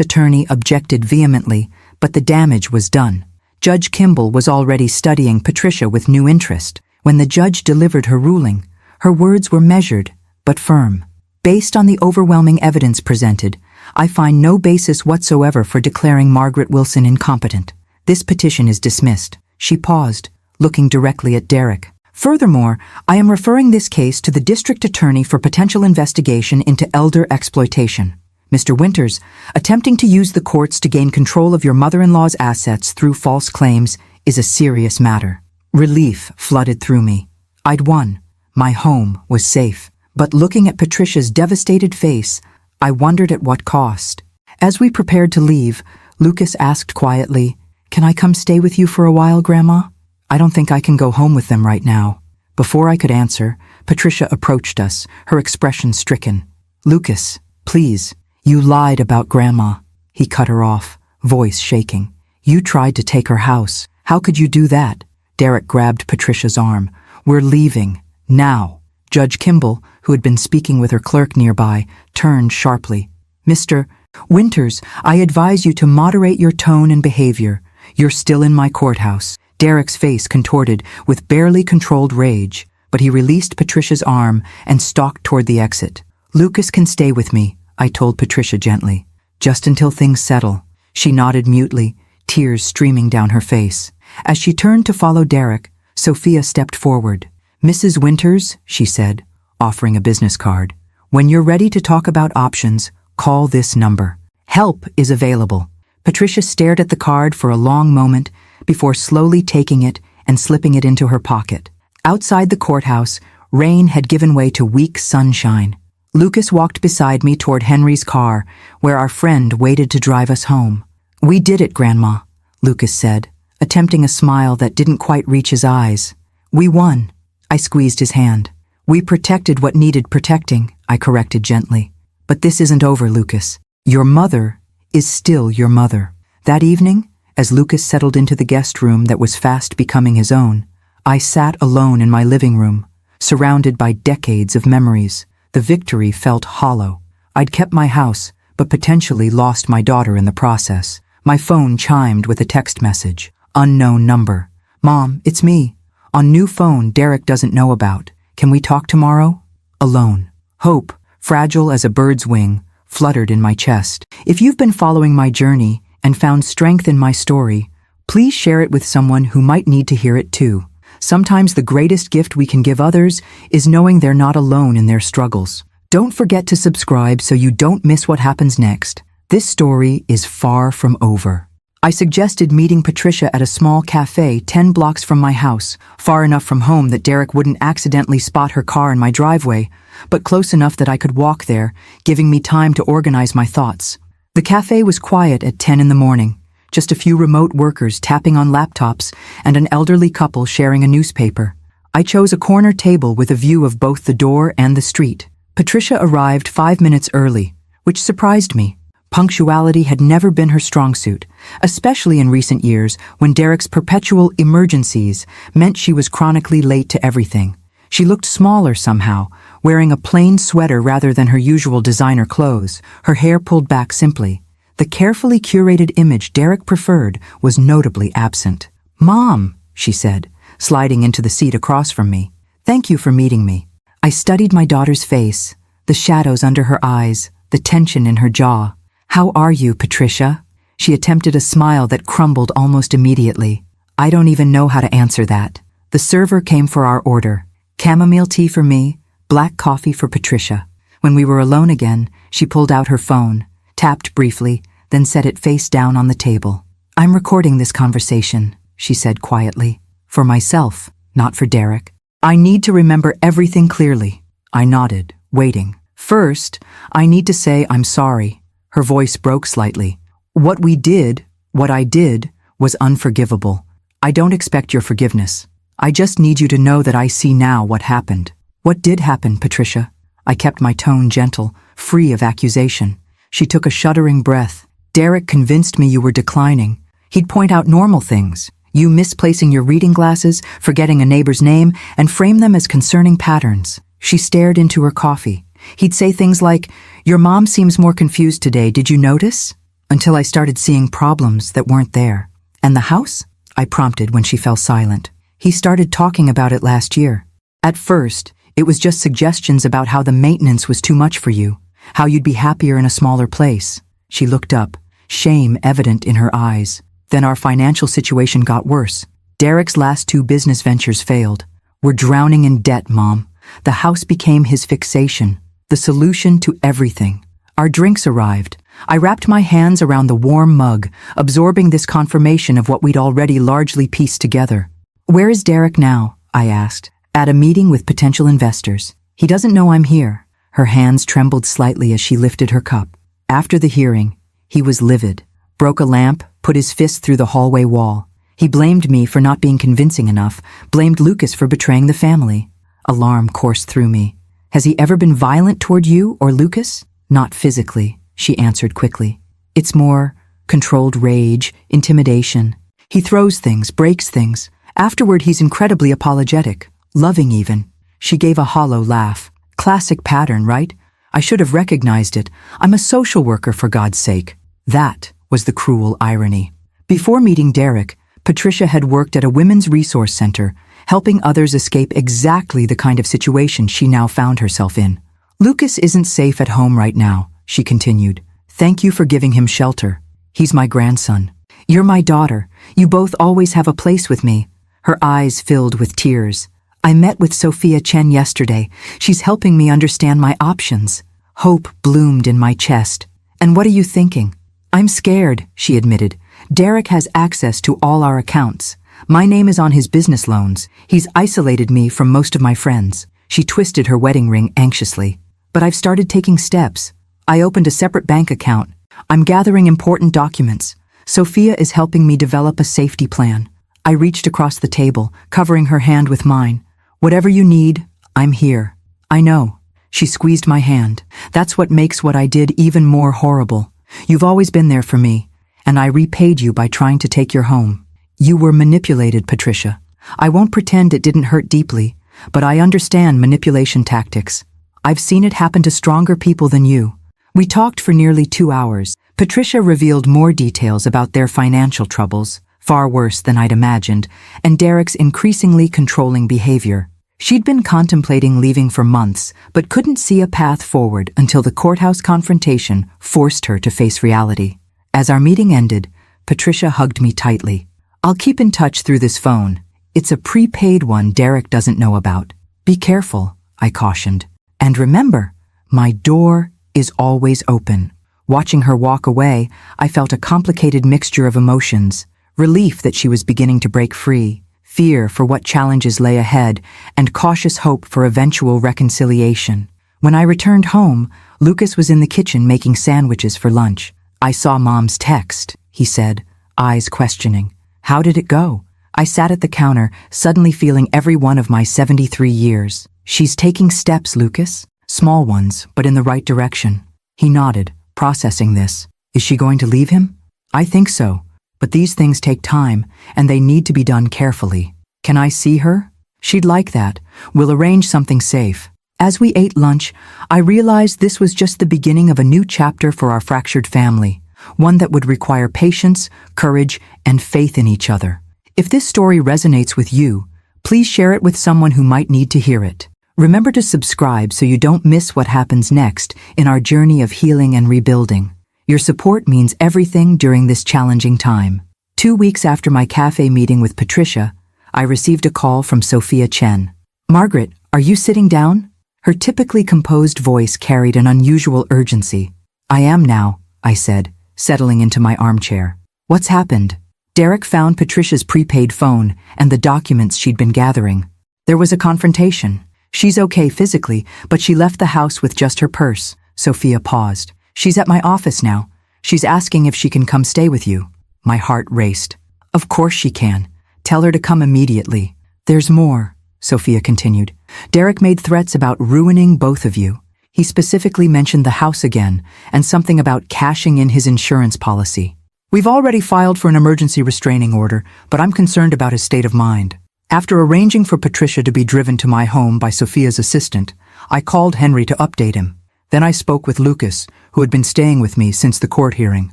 [SPEAKER 1] attorney objected vehemently, but the damage was done. Judge Kimball was already studying Patricia with new interest. When the judge delivered her ruling, her words were measured but firm. Based on the overwhelming evidence presented, I find no basis whatsoever for declaring Margaret Wilson incompetent. This petition is dismissed. She paused, looking directly at Derek. Furthermore, I am referring this case to the district attorney for potential investigation into elder exploitation. Mr. Winters, attempting to use the courts to gain control of your mother-in-law's assets through false claims is a serious matter. Relief flooded through me. I'd won. My home was safe. But looking at Patricia's devastated face, I wondered at what cost. As we prepared to leave, Lucas asked quietly, "Can I come stay with you for a while, Grandma? I don't think I can go home with them right now." Before I could answer, Patricia approached us, her expression stricken. "Lucas, please. You lied about Grandma." He cut her off, voice shaking. "You tried to take her house. How could you do that?" Derek grabbed Patricia's arm. "We're leaving. Now." Judge Kimball, who had been speaking with her clerk nearby, turned sharply. "Mr. Winters, I advise you to moderate your tone and behavior. You're still in my courthouse." Derek's face contorted with barely controlled rage, but he released Patricia's arm and stalked toward the exit. "Lucas can stay with me," I told Patricia gently, "just until things settle." She nodded mutely, tears streaming down her face. As she turned to follow Derek, Sophia stepped forward. "Mrs. Winters," she said, offering a business card, "when you're ready to talk about options, call this number. Help is available." Patricia stared at the card for a long moment before slowly taking it and slipping it into her pocket. Outside the courthouse, rain had given way to weak sunshine. Lucas walked beside me toward Henry's car, where our friend waited to drive us home. "We did it, Grandma," Lucas said, attempting a smile that didn't quite reach his eyes. "We won." I squeezed his hand. "We protected what needed protecting," I corrected gently. "But this isn't over, Lucas. Your mother is still your mother." That evening, as Lucas settled into the guest room that was fast becoming his own, I sat alone in my living room, surrounded by decades of memories. The victory felt hollow. I'd kept my house, but potentially lost my daughter in the process. My phone chimed with a text message. Unknown number. "Mom, it's me. On new phone Derek doesn't know about. Can we talk tomorrow?" Alone. Hope, fragile as a bird's wing, fluttered in my chest. If you've been following my journey and found strength in my story, please share it with someone who might need to hear it too. Sometimes the greatest gift we can give others is knowing they're not alone in their struggles. Don't forget to subscribe so you don't miss what happens next. This story is far from over. I suggested meeting Patricia at a small cafe 10 blocks from my house, far enough from home that Derek wouldn't accidentally spot her car in my driveway, but close enough that I could walk there, giving me time to organize my thoughts. The cafe was quiet at 10 in the morning. Just a few remote workers tapping on laptops and an elderly couple sharing a newspaper. I chose a corner table with a view of both the door and the street. Patricia arrived 5 minutes early, which surprised me. Punctuality had never been her strong suit, especially in recent years when Derek's perpetual emergencies meant she was chronically late to everything. She looked smaller somehow, wearing a plain sweater rather than her usual designer clothes, her hair pulled back simply. The carefully curated image Derek preferred was notably absent. "Mom," she said, sliding into the seat across from me. "Thank you for meeting me." I studied my daughter's face, the shadows under her eyes, the tension in her jaw. "How are you, Patricia?" She attempted a smile that crumbled almost immediately. I don't even know how to answer that. The server came for our order. Chamomile tea for me, black coffee for Patricia. When we were alone again, she pulled out her phone, tapped briefly, then set it face down on the table. "I'm recording this conversation," she said quietly. "For myself, not for Derek. I need to remember everything clearly." I nodded, waiting. "First, I need to say I'm sorry." Her voice broke slightly. What I did, was unforgivable. I don't expect your forgiveness. I just need you to know that I see now what happened." "What did happen, Patricia?" I kept my tone gentle, free of accusation. She took a shuddering breath. Derek convinced me you were declining. He'd point out normal things. You misplacing your reading glasses, forgetting a neighbor's name, and frame them as concerning patterns. She stared into her coffee. He'd say things like, "Your mom seems more confused today, did you notice?" Until I started seeing problems that weren't there. "And the house?" I prompted when she fell silent. "He started talking about it last year. At first, it was just suggestions about how the maintenance was too much for you, how you'd be happier in a smaller place." She looked up, shame evident in her eyes. "Then our financial situation got worse. Derek's last 2 business ventures failed. We're drowning in debt, Mom. The house became his fixation, the solution to everything." Our drinks arrived. I wrapped my hands around the warm mug, absorbing this confirmation of what we'd already largely pieced together. "Where is Derek now?" I asked. "At a meeting with potential investors. He doesn't know I'm here." Her hands trembled slightly as she lifted her cup. "After the hearing, he was livid, broke a lamp, put his fist through the hallway wall. He blamed me for not being convincing enough, blamed Lucas for betraying the family." Alarm coursed through me. "Has he ever been violent toward you or Lucas?" "Not physically," she answered quickly. "It's more controlled rage, intimidation. He throws things, breaks things. Afterward, he's incredibly apologetic, loving even." She gave a hollow laugh. "Classic pattern, right? I should have recognized it. I'm a social worker, for God's sake." That was the cruel irony. Before meeting Derek, Patricia had worked at a women's resource center, helping others escape exactly the kind of situation she now found herself in. "Lucas isn't safe at home right now," she continued. "Thank you for giving him shelter. He's my grandson. You're my daughter. You both always have a place with me." Her eyes filled with tears. "I met with Sophia Chen yesterday. She's helping me understand my options." Hope bloomed in my chest. "And what are you thinking?" "I'm scared," she admitted. "Derek has access to all our accounts. My name is on his business loans. He's isolated me from most of my friends." She twisted her wedding ring anxiously. "But I've started taking steps. I opened a separate bank account. I'm gathering important documents. Sophia is helping me develop a safety plan." I reached across the table, covering her hand with mine. "Whatever you need, I'm here." "I know." She squeezed my hand. "That's what makes what I did even more horrible. You've always been there for me, and I repaid you by trying to take your home. You were manipulated, Patricia. I won't pretend it didn't hurt deeply, but I understand manipulation tactics. I've seen it happen to stronger people than you." We talked for nearly 2 hours. Patricia revealed more details about their financial troubles, far worse than I'd imagined, and Derek's increasingly controlling behavior. She'd been contemplating leaving for months, but couldn't see a path forward until the courthouse confrontation forced her to face reality. As our meeting ended, Patricia hugged me tightly. "I'll keep in touch through this phone. It's a prepaid one Derek doesn't know about. Be careful," I cautioned. "And remember, my door is always open." Watching her walk away, I felt a complicated mixture of emotions: relief that she was beginning to break free, fear for what challenges lay ahead, and cautious hope for eventual reconciliation. When I returned home, Lucas was in the kitchen making sandwiches for lunch. "I saw Mom's text," he said, eyes questioning. "How did it go?" I sat at the counter, suddenly feeling every one of my 73 years. "She's taking steps, Lucas. Small ones, but in the right direction." He nodded, processing this. "Is she going to leave him?" "I think so. But these things take time, and they need to be done carefully." "Can I see her?" "She'd like that. We'll arrange something safe." As we ate lunch, I realized this was just the beginning of a new chapter for our fractured family, one that would require patience, courage, and faith in each other. If this story resonates with you, please share it with someone who might need to hear it. Remember to subscribe so you don't miss what happens next in our journey of healing and rebuilding. Your support means everything during this challenging time. 2 weeks after my cafe meeting with Patricia, I received a call from Sophia Chen. "Margaret, are you sitting down?" Her typically composed voice carried an unusual urgency. "I am now," I said, settling into my armchair. "What's happened?" Derek found Patricia's prepaid phone and the documents she'd been gathering. There was a confrontation. "She's okay physically, but she left the house with just her purse." Sophia paused. "She's at my office now. She's asking if she can come stay with you." My heart raced. "Of course she can. Tell her to come immediately." "There's more," Sophia continued. "Derek made threats about ruining both of you. He specifically mentioned the house again and something about cashing in his insurance policy. We've already filed for an emergency restraining order, but I'm concerned about his state of mind. After arranging for Patricia to be driven to my home by Sophia's assistant, I called Henry to update him. Then I spoke with Lucas, who had been staying with me since the court hearing.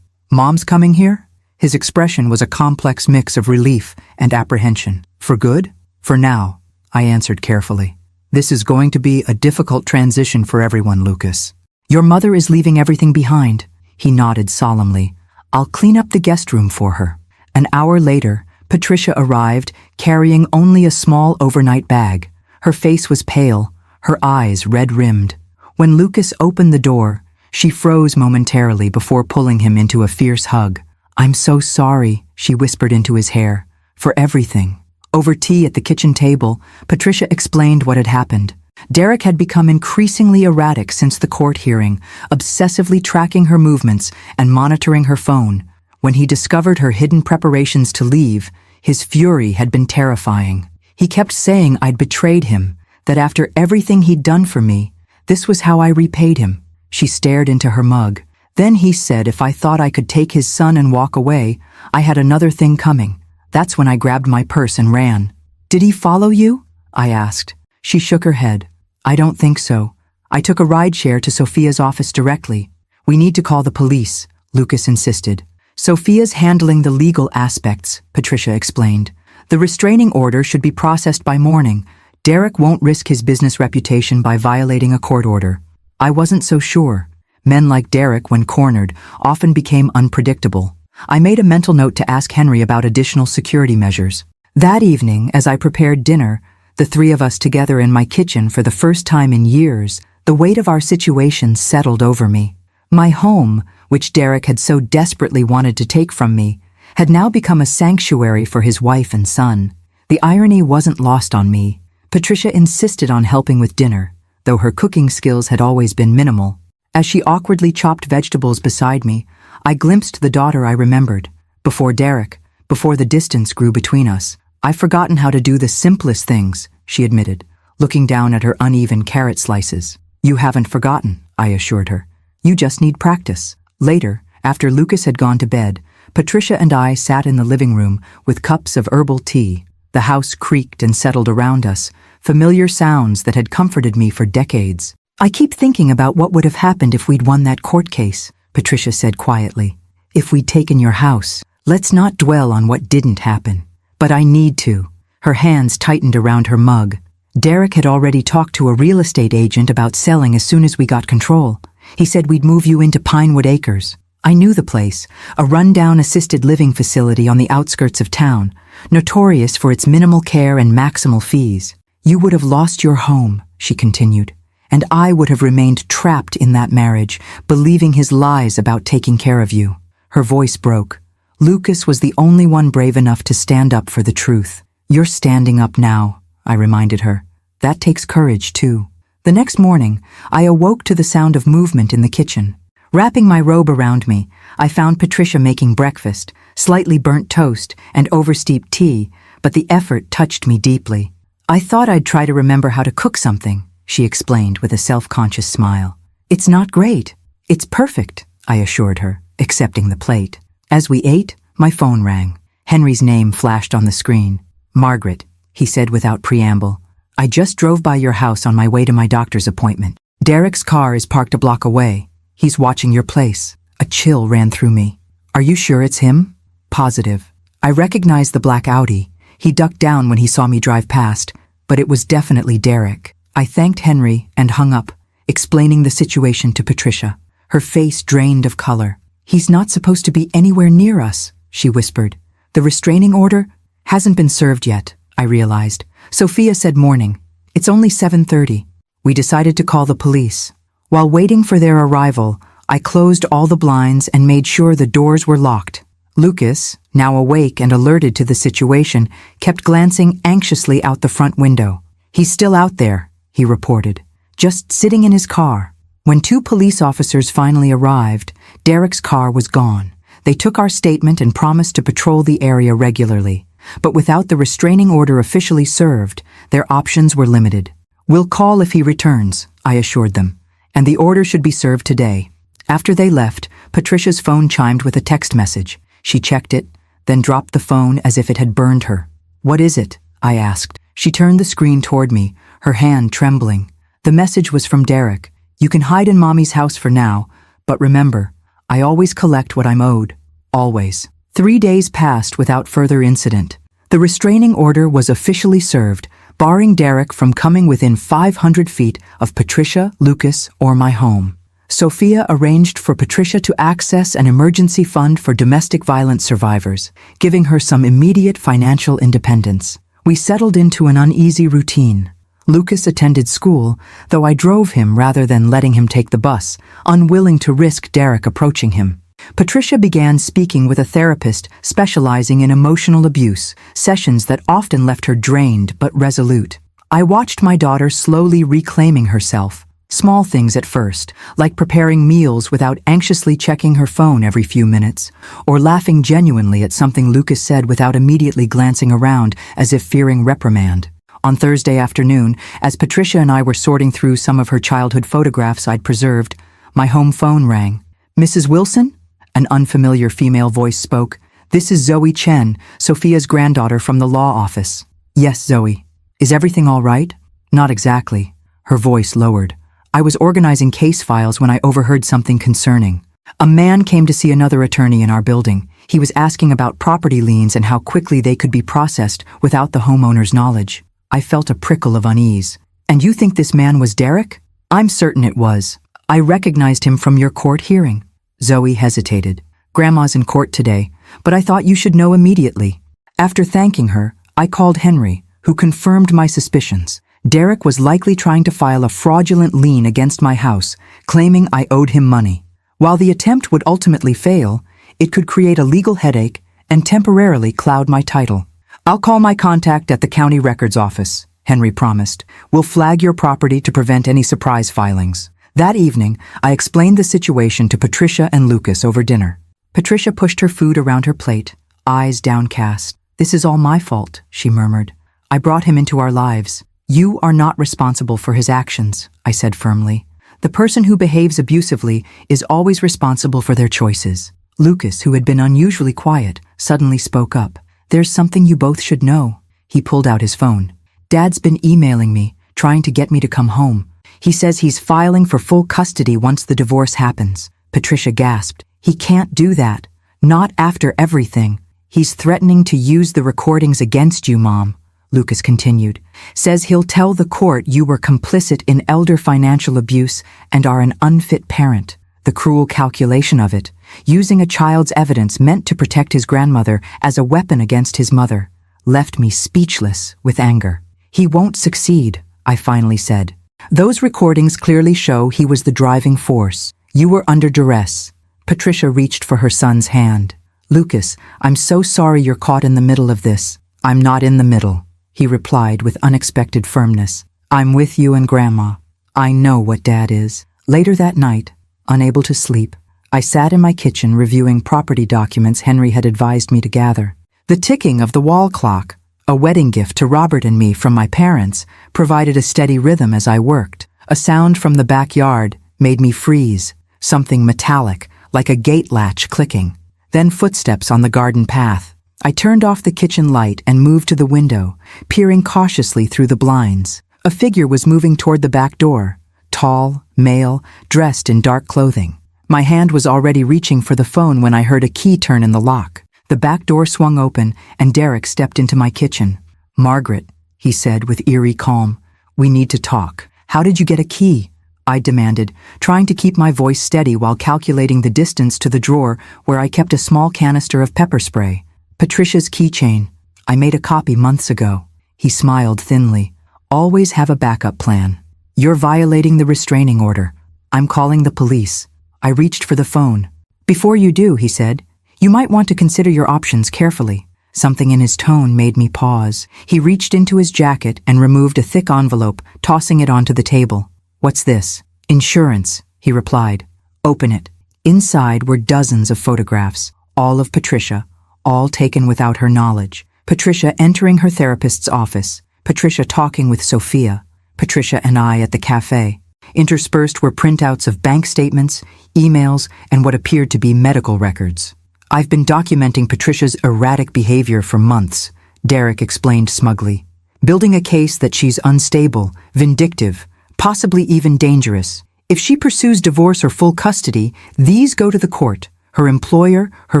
[SPEAKER 1] "Mom's coming here?" His expression was a complex mix of relief and apprehension. "For good?" "For now," I answered carefully. "This is going to be a difficult transition for everyone, Lucas. Your mother is leaving everything behind." He nodded solemnly. "I'll clean up the guest room for her." An hour later, Patricia arrived, carrying only a small overnight bag. Her face was pale, her eyes red-rimmed. When Lucas opened the door, she froze momentarily before pulling him into a fierce hug. "I'm so sorry," she whispered into his hair, "for everything." Over tea at the kitchen table, Patricia explained what had happened. Derek had become increasingly erratic since the court hearing, obsessively tracking her movements and monitoring her phone. When he discovered her hidden preparations to leave, his fury had been terrifying. He kept saying I'd betrayed him, that after everything he'd done for me, this was how I repaid him. She stared into her mug. Then he said if I thought I could take his son and walk away, I had another thing coming. That's when I grabbed my purse and ran. "Did he follow you?" I asked. She shook her head. "I don't think so. I took a rideshare to Sophia's office directly." "We need to call the police," Lucas insisted. "Sophia's handling the legal aspects," Patricia explained. "The restraining order should be processed by morning. Derek won't risk his business reputation by violating a court order." I wasn't so sure. Men like Derek, when cornered, often became unpredictable. I made a mental note to ask Henry about additional security measures. That evening, as I prepared dinner, the three of us together in my kitchen for the first time in years, the weight of our situation settled over me. My home, which Derek had so desperately wanted to take from me, had now become a sanctuary for his wife and son. The irony wasn't lost on me. Patricia insisted on helping with dinner, though her cooking skills had always been minimal. As she awkwardly chopped vegetables beside me, I glimpsed the daughter I remembered. Before Derek, before the distance grew between us, "I've forgotten how to do the simplest things," she admitted, looking down at her uneven carrot slices. "You haven't forgotten," I assured her. "You just need practice." Later, after Lucas had gone to bed, Patricia and I sat in the living room with cups of herbal tea. The house creaked and settled around us, familiar sounds that had comforted me for decades. "I keep thinking about what would have happened if we'd won that court case," Patricia said quietly. "If we'd taken your house. Let's not dwell on what didn't happen." "But I need to." Her hands tightened around her mug. "Derek had already talked to a real estate agent about selling as soon as we got control. He said we'd move you into Pinewood Acres. I knew the place, a run-down assisted living facility on the outskirts of town, notorious for its minimal care and maximal fees. You would have lost your home," she continued, "and I would have remained trapped in that marriage, believing his lies about taking care of you." Her voice broke. Lucas was the only one brave enough to stand up for the truth. "You're standing up now," I reminded her. "That takes courage, too." The next morning, I awoke to the sound of movement in the kitchen. Wrapping my robe around me, I found Patricia making breakfast, slightly burnt toast, and oversteeped tea, but the effort touched me deeply. "I thought I'd try to remember how to cook something," she explained with a self-conscious smile. "It's not great. It's perfect," I assured her, accepting the plate. As we ate, my phone rang. Henry's name flashed on the screen. "Margaret," he said without preamble, "I just drove by your house on my way to my doctor's appointment. Derek's car is parked a block away. He's watching your place." A chill ran through me. "Are you sure it's him?" "Positive." I recognized the black Audi. He ducked down when he saw me drive past, but it was definitely Derek. I thanked Henry and hung up, explaining the situation to Patricia. Her face drained of color. "He's not supposed to be anywhere near us," she whispered. "The restraining order hasn't been served yet," I realized. Sophia said morning. It's only 7:30. We decided to call the police. While waiting for their arrival, I closed all the blinds and made sure the doors were locked. Lucas, now awake and alerted to the situation, kept glancing anxiously out the front window. "He's still out there," he reported, "just sitting in his car." When 2 police officers finally arrived, Derek's car was gone. They took our statement and promised to patrol the area regularly. But without the restraining order officially served, their options were limited. "We'll call if he returns," I assured them. and the order should be served today. After they left, Patricia's phone chimed with a text message. She checked it, then dropped the phone as if it had burned her. "What is it?" I asked. She turned the screen toward me, her hand trembling. The message was from Derek. "You can hide in Mommy's house for now, but remember, I always collect what I'm owed. Always." 3 days passed without further incident. The restraining order was officially served, barring Derek from coming within 500 feet of Patricia, Lucas, or my home. Sophia arranged for Patricia to access an emergency fund for domestic violence survivors, giving her some immediate financial independence. We settled into an uneasy routine. Lucas attended school, though I drove him rather than letting him take the bus, unwilling to risk Derek approaching him. Patricia began speaking with a therapist specializing in emotional abuse, sessions that often left her drained but resolute. I watched my daughter slowly reclaiming herself. Small things at first, like preparing meals without anxiously checking her phone every few minutes, or laughing genuinely at something Lucas said without immediately glancing around as if fearing reprimand. On Thursday afternoon, as Patricia and I were sorting through some of her childhood photographs I'd preserved, my home phone rang. "Mrs. Wilson?" An unfamiliar female voice spoke. "This is Zoe Chen, Sophia's granddaughter from the law office." "Yes, Zoe. Is everything all right?" "Not exactly." Her voice lowered. "I was organizing case files when I overheard something concerning. A man came to see another attorney in our building. He was asking about property liens and how quickly they could be processed without the homeowner's knowledge." I felt a prickle of unease. "And you think this man was Derek?" "I'm certain it was. I recognized him from your court hearing." Zoe hesitated. "Grandma's in court today, but I thought you should know immediately." After thanking her, I called Henry, who confirmed my suspicions. Derek was likely trying to file a fraudulent lien against my house, claiming I owed him money. While the attempt would ultimately fail, it could create a legal headache and temporarily cloud my title. "I'll call my contact at the county records office," Henry promised. "We'll flag your property to prevent any surprise filings." That evening, I explained the situation to Patricia and Lucas over dinner. Patricia pushed her food around her plate, eyes downcast. "This is all my fault," she murmured. "I brought him into our lives." "You are not responsible for his actions," I said firmly. "The person who behaves abusively is always responsible for their choices." Lucas, who had been unusually quiet, suddenly spoke up. "There's something you both should know." He pulled out his phone. "Dad's been emailing me, trying to get me to come home. He says he's filing for full custody once the divorce happens." Patricia gasped. "He can't do that. Not after everything. He's threatening to use the recordings against you, Mom," Lucas continued. "Says he'll tell the court you were complicit in elder financial abuse and are an unfit parent. The cruel calculation of it, using a child's evidence meant to protect his grandmother as a weapon against his mother, left me speechless with anger. "He won't succeed," I finally said. "Those recordings clearly show he was the driving force. You were under duress." Patricia reached for her son's hand. "Lucas, I'm so sorry you're caught in the middle of this." "I'm not in the middle," he replied with unexpected firmness. "I'm with you and Grandma. I know what Dad is." Later that night, unable to sleep, I sat in my kitchen reviewing property documents Henry had advised me to gather. The ticking of the wall clock, a wedding gift to Robert and me from my parents, provided a steady rhythm as I worked. A sound from the backyard made me freeze, something metallic, like a gate latch clicking. Then footsteps on the garden path. I turned off the kitchen light and moved to the window, peering cautiously through the blinds. A figure was moving toward the back door, tall, male, dressed in dark clothing. My hand was already reaching for the phone when I heard a key turn in the lock. The back door swung open and Derek stepped into my kitchen. "Margaret," he said with eerie calm, "we need to talk." "How did you get a key?" I demanded, trying to keep my voice steady while calculating the distance to the drawer where I kept a small canister of pepper spray. "Patricia's keychain. I made a copy months ago." He smiled thinly. "Always have a backup plan." "You're violating the restraining order. I'm calling the police." I reached for the phone. "Before you do," he said, "you might want to consider your options carefully." Something in his tone made me pause. He reached into his jacket and removed a thick envelope, tossing it onto the table. "What's this?" "Insurance," he replied. "Open it." Inside were dozens of photographs, all of Patricia, all taken without her knowledge. Patricia entering her therapist's office, Patricia talking with Sophia, Patricia and I at the cafe. Interspersed were printouts of bank statements, emails, and what appeared to be medical records. I've been documenting Patricia's erratic behavior for months, Derek explained smugly. Building a case that she's unstable, vindictive, possibly even dangerous. If she pursues divorce or full custody, these go to the court. Her employer, her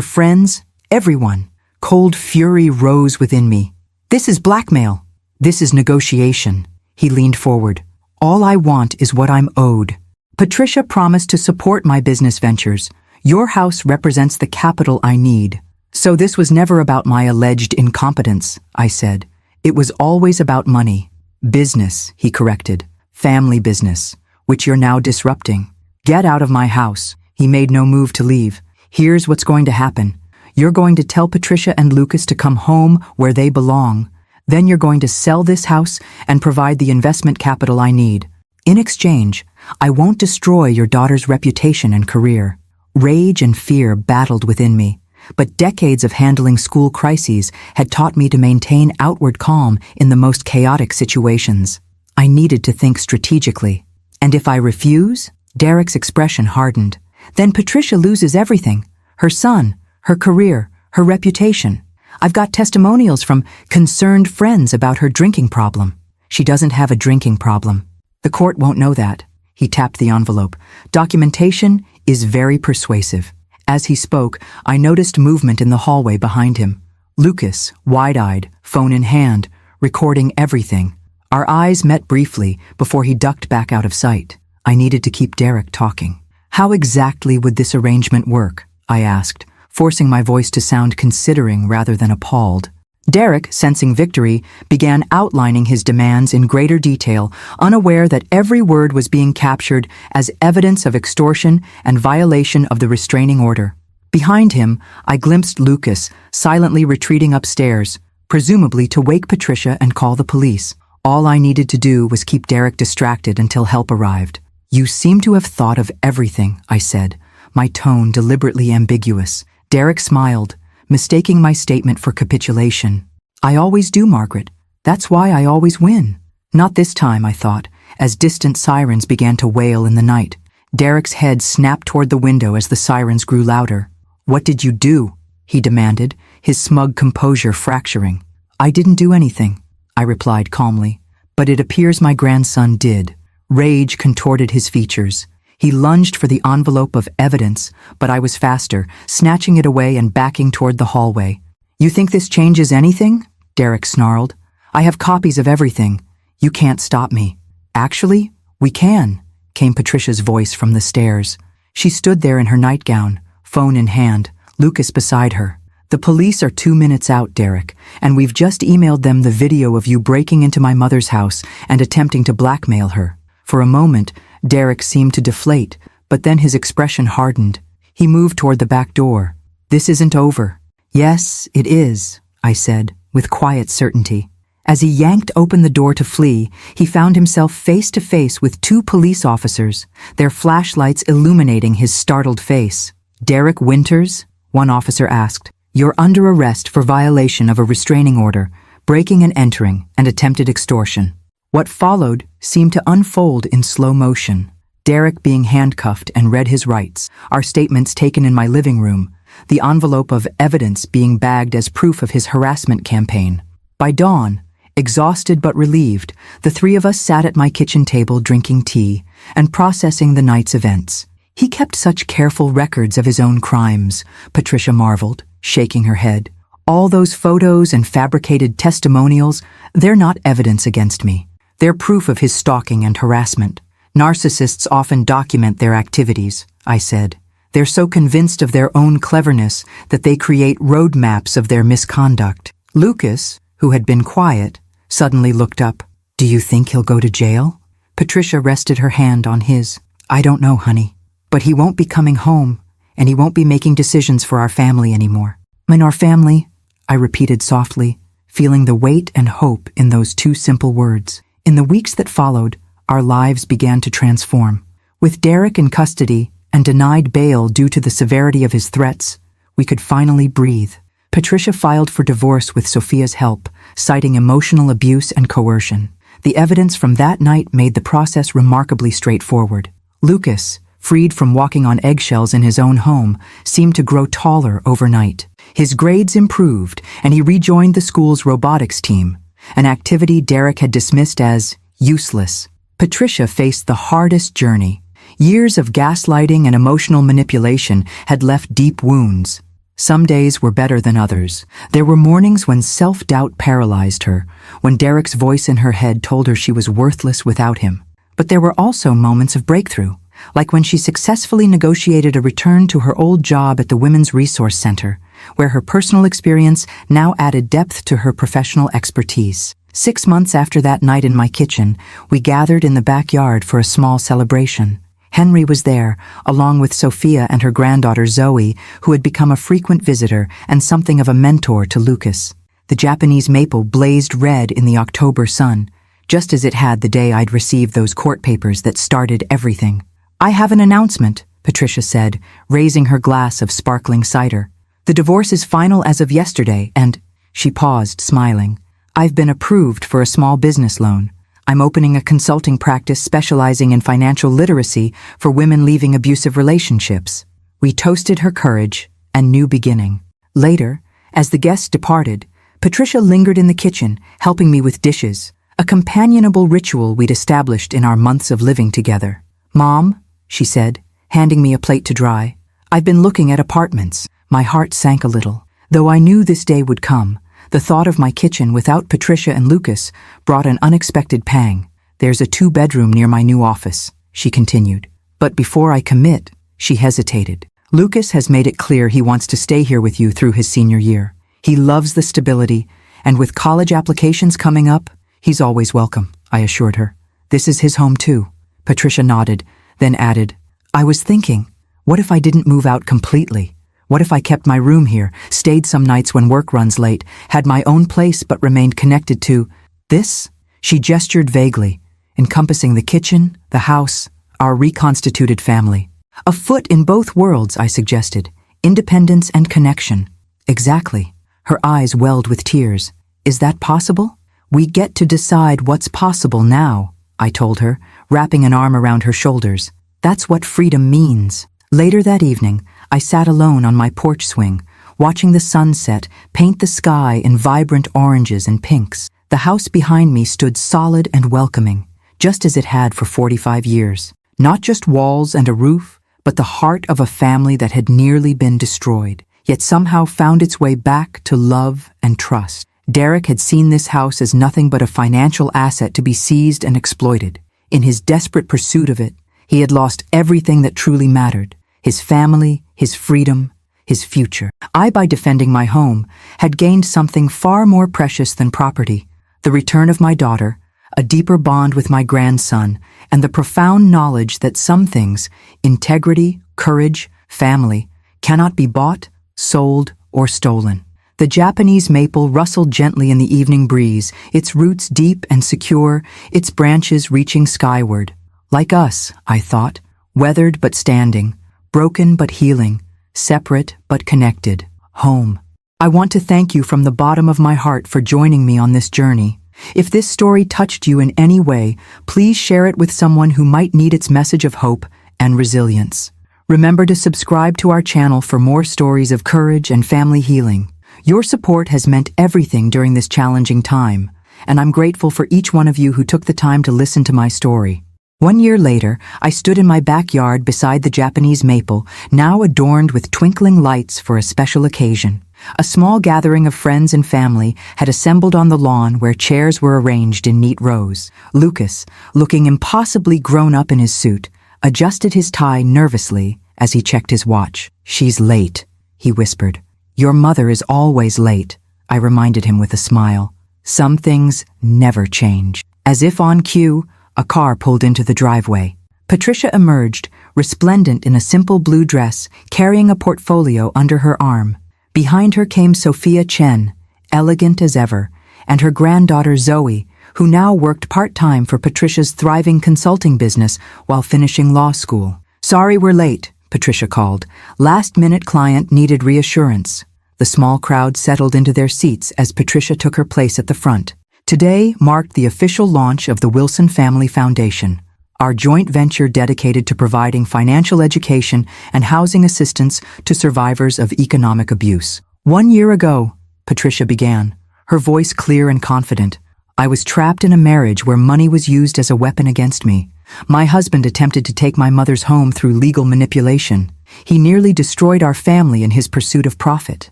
[SPEAKER 1] friends, everyone. Cold fury rose within me. This is blackmail. This is negotiation. He leaned forward. All I want is what I'm owed. Patricia promised to support my business ventures. Your house represents the capital I need. So this was never about my alleged incompetence, I said. It was always about money. Business, he corrected. Family business, which you're now disrupting. Get out of my house. He made no move to leave. Here's what's going to happen. You're going to tell Patricia and Lucas to come home where they belong. Then you're going to sell this house and provide the investment capital I need. In exchange, I won't destroy your daughter's reputation and career. Rage and fear battled within me, but decades of handling school crises had taught me to maintain outward calm in the most chaotic situations. I needed to think strategically. And if I refuse? Derek's expression hardened. Then Patricia loses everything. Her son, her career, her reputation. I've got testimonials from concerned friends about her drinking problem. She doesn't have a drinking problem. The court won't know that. He tapped the envelope. Documentation is very persuasive. As he spoke, I noticed movement in the hallway behind him. Lucas, wide-eyed, phone in hand, recording everything. Our eyes met briefly before he ducked back out of sight. I needed to keep Derek talking. How exactly would this arrangement work? I asked, forcing my voice to sound considering rather than appalled. Derek, sensing victory, began outlining his demands in greater detail, unaware that every word was being captured as evidence of extortion and violation of the restraining order. Behind him, I glimpsed Lucas, silently retreating upstairs, presumably to wake Patricia and call the police. All I needed to do was keep Derek distracted until help arrived. You seem to have thought of everything, I said, my tone deliberately ambiguous. Derek smiled, mistaking my statement for capitulation. I always do, Margaret. That's why I always win. Not this time, I thought, as distant sirens began to wail in the night. Derek's head snapped toward the window as the sirens grew louder. What did you do? He demanded, his smug composure fracturing. I didn't do anything, I replied calmly, but it appears my grandson did. Rage contorted his features. He lunged for the envelope of evidence, but I was faster, snatching it away and backing toward the hallway. You think this changes anything? Derek snarled. I have copies of everything. You can't stop me. Actually, we can, came Patricia's voice from the stairs. She stood there in her nightgown, phone in hand, Lucas beside her. The police are 2 minutes out, Derek, and we've just emailed them the video of you breaking into my mother's house and attempting to blackmail her. For a moment, Derek seemed to deflate, but then his expression hardened. He moved toward the back door. This isn't over. Yes, it is, I said, with quiet certainty. As he yanked open the door to flee, he found himself face to face with 2 police officers, their flashlights illuminating his startled face. Derek Winters? One officer asked. You're under arrest for violation of a restraining order, breaking and entering, and attempted extortion. What followed seemed to unfold in slow motion. Derek being handcuffed and read his rights, our statements taken in my living room, the envelope of evidence being bagged as proof of his harassment campaign. By dawn, exhausted but relieved, the 3 of us sat at my kitchen table drinking tea and processing the night's events. He kept such careful records of his own crimes, Patricia marveled, shaking her head. All those photos and fabricated testimonials, they're not evidence against me. They're proof of his stalking and harassment. Narcissists often document their activities, I said. They're so convinced of their own cleverness that they create roadmaps of their misconduct. Lucas, who had been quiet, suddenly looked up. Do you think he'll go to jail? Patricia rested her hand on his. I don't know, honey. But he won't be coming home, and he won't be making decisions for our family anymore. In our family, I repeated softly, feeling the weight and hope in those 2 simple words. In the weeks that followed, our lives began to transform. With Derek in custody and denied bail due to the severity of his threats, we could finally breathe. Patricia filed for divorce with Sophia's help, citing emotional abuse and coercion. The evidence from that night made the process remarkably straightforward. Lucas, freed from walking on eggshells in his own home, seemed to grow taller overnight. His grades improved, and he rejoined the school's robotics team, an activity Derek had dismissed as useless. Patricia faced the hardest journey. Years of gaslighting and emotional manipulation had left deep wounds. Some days were better than others. There were mornings when self-doubt paralyzed her, when Derek's voice in her head told her she was worthless without him. But there were also moments of breakthrough, like when she successfully negotiated a return to her old job at the Women's Resource Center, where her personal experience now added depth to her professional expertise. 6 months after that night in my kitchen, we gathered in the backyard for a small celebration. Henry was there, along with Sophia and her granddaughter Zoe, who had become a frequent visitor and something of a mentor to Lucas. The Japanese maple blazed red in the October sun, just as it had the day I'd received those court papers that started everything. "I have an announcement," Patricia said, raising her glass of sparkling cider. "The divorce is final as of yesterday, and—" She paused, smiling. "I've been approved for a small business loan. I'm opening a consulting practice specializing in financial literacy for women leaving abusive relationships." We toasted her courage and new beginning. Later, as the guests departed, Patricia lingered in the kitchen, helping me with dishes, a companionable ritual we'd established in our months of living together. "Mom," she said, handing me a plate to dry, "I've been looking at apartments." My heart sank a little. Though I knew this day would come, the thought of my kitchen without Patricia and Lucas brought an unexpected pang. "There's a 2-bedroom near my new office," she continued. "But before I commit," she hesitated. "Lucas has made it clear he wants to stay here with you through his senior year. He loves the stability, and with college applications coming up, he's always welcome," I assured her. "This is his home too." Patricia nodded, then added, "I was thinking, what if I didn't move out completely? What if I kept my room here, stayed some nights when work runs late, had my own place but remained connected to this?" She gestured vaguely, encompassing the kitchen, the house, our reconstituted family. "A foot in both worlds," I suggested. "Independence and connection." "Exactly." Her eyes welled with tears. "Is that possible?" "We get to decide what's possible now," I told her, wrapping an arm around her shoulders. "That's what freedom means." Later that evening, I sat alone on my porch swing, watching the sunset paint the sky in vibrant oranges and pinks. The house behind me stood solid and welcoming, just as it had for 45 years. Not just walls and a roof, but the heart of a family that had nearly been destroyed, yet somehow found its way back to love and trust. Derek had seen this house as nothing but a financial asset to be seized and exploited. In his desperate pursuit of it, he had lost everything that truly mattered: his family, his freedom, his future. I, by defending my home, had gained something far more precious than property: the return of my daughter, a deeper bond with my grandson, and the profound knowledge that some things, integrity, courage, family, cannot be bought, sold, or stolen. The Japanese maple rustled gently in the evening breeze, its roots deep and secure, its branches reaching skyward. Like us, I thought, weathered but standing, broken but healing, separate but connected. Home. I want to thank you from the bottom of my heart for joining me on this journey. If this story touched you in any way, please share it with someone who might need its message of hope and resilience. Remember to subscribe to our channel for more stories of courage and family healing. Your support has meant everything during this challenging time, and I'm grateful for each one of you who took the time to listen to my story. 1 year later, I stood in my backyard beside the Japanese maple, now adorned with twinkling lights for a special occasion. A small gathering of friends and family had assembled on the lawn where chairs were arranged in neat rows. Lucas, looking impossibly grown up in his suit, adjusted his tie nervously as he checked his watch. "She's late," he whispered. "Your mother is always late," I reminded him with a smile. "Some things never change." As if on cue, a car pulled into the driveway. Patricia emerged, resplendent in a simple blue dress, carrying a portfolio under her arm. Behind her came Sophia Chen, elegant as ever, and her granddaughter Zoe, who now worked part-time for Patricia's thriving consulting business while finishing law school. "Sorry we're late," Patricia called. "Last-minute client needed reassurance." The small crowd settled into their seats as Patricia took her place at the front. Today marked the official launch of the Wilson Family Foundation, our joint venture dedicated to providing financial education and housing assistance to survivors of economic abuse. 1 year ago, Patricia began, her voice clear and confident. I was trapped in a marriage where money was used as a weapon against me. My husband attempted to take my mother's home through legal manipulation. He nearly destroyed our family in his pursuit of profit.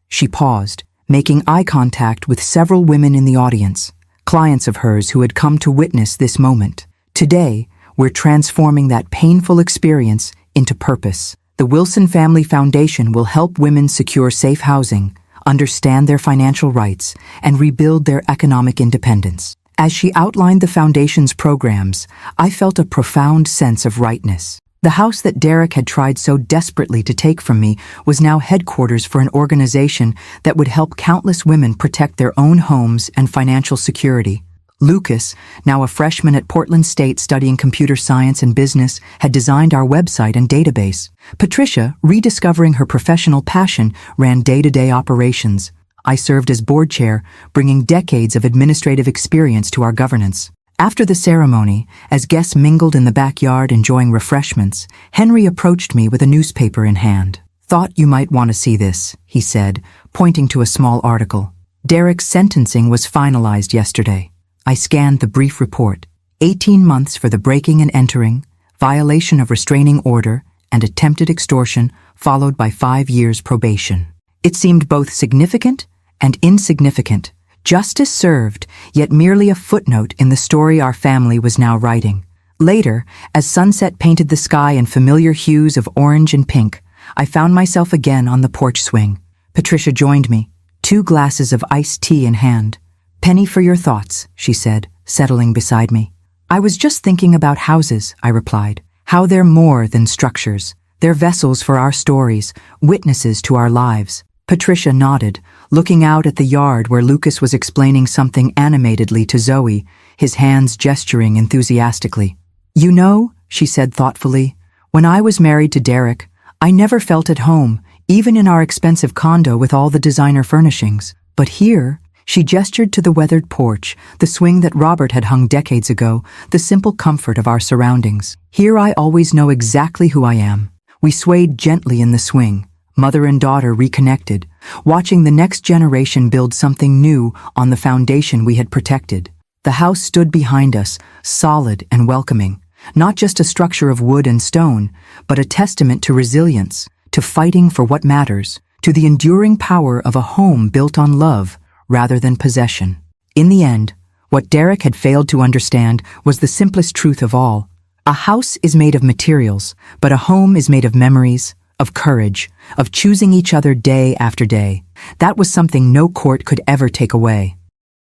[SPEAKER 1] She paused, making eye contact with several women in the audience, clients of hers who had come to witness this moment. Today, we're transforming that painful experience into purpose. The Wilson Family Foundation will help women secure safe housing, understand their financial rights, and rebuild their economic independence. As she outlined the foundation's programs, I felt a profound sense of rightness. The house that Derek had tried so desperately to take from me was now headquarters for an organization that would help countless women protect their own homes and financial security. Lucas, now a freshman at Portland State studying computer science and business, had designed our website and database. Patricia, rediscovering her professional passion, ran day-to-day operations. I served as board chair, bringing decades of administrative experience to our governance. After the ceremony, as guests mingled in the backyard enjoying refreshments, Henry approached me with a newspaper in hand. "Thought you might want to see this," he said, pointing to a small article. Derek's sentencing was finalized yesterday. I scanned the brief report. 18 months for the breaking and entering, violation of restraining order, and attempted extortion, followed by 5 years probation. It seemed both significant and insignificant. Justice served, yet merely a footnote in the story our family was now writing. Later, as sunset painted the sky in familiar hues of orange and pink, I found myself again on the porch swing. Patricia joined me, 2 glasses of iced tea in hand. "Penny for your thoughts," she said, settling beside me. "I was just thinking about houses," I replied. "How they're more than structures. They're vessels for our stories, witnesses to our lives." Patricia nodded, looking out at the yard where Lucas was explaining something animatedly to Zoe, his hands gesturing enthusiastically. "You know," she said thoughtfully, "when I was married to Derek, I never felt at home, even in our expensive condo with all the designer furnishings. But here," she gestured to the weathered porch, the swing that Robert had hung decades ago, the simple comfort of our surroundings. "Here I always know exactly who I am." We swayed gently in the swing, mother and daughter reconnected, watching the next generation build something new on the foundation we had protected. The house stood behind us, solid and welcoming, not just a structure of wood and stone, but a testament to resilience, to fighting for what matters, to the enduring power of a home built on love rather than possession. In the end, what Derek had failed to understand was the simplest truth of all. A house is made of materials, but a home is made of memories, of courage, of choosing each other day after day. That was something no court could ever take away.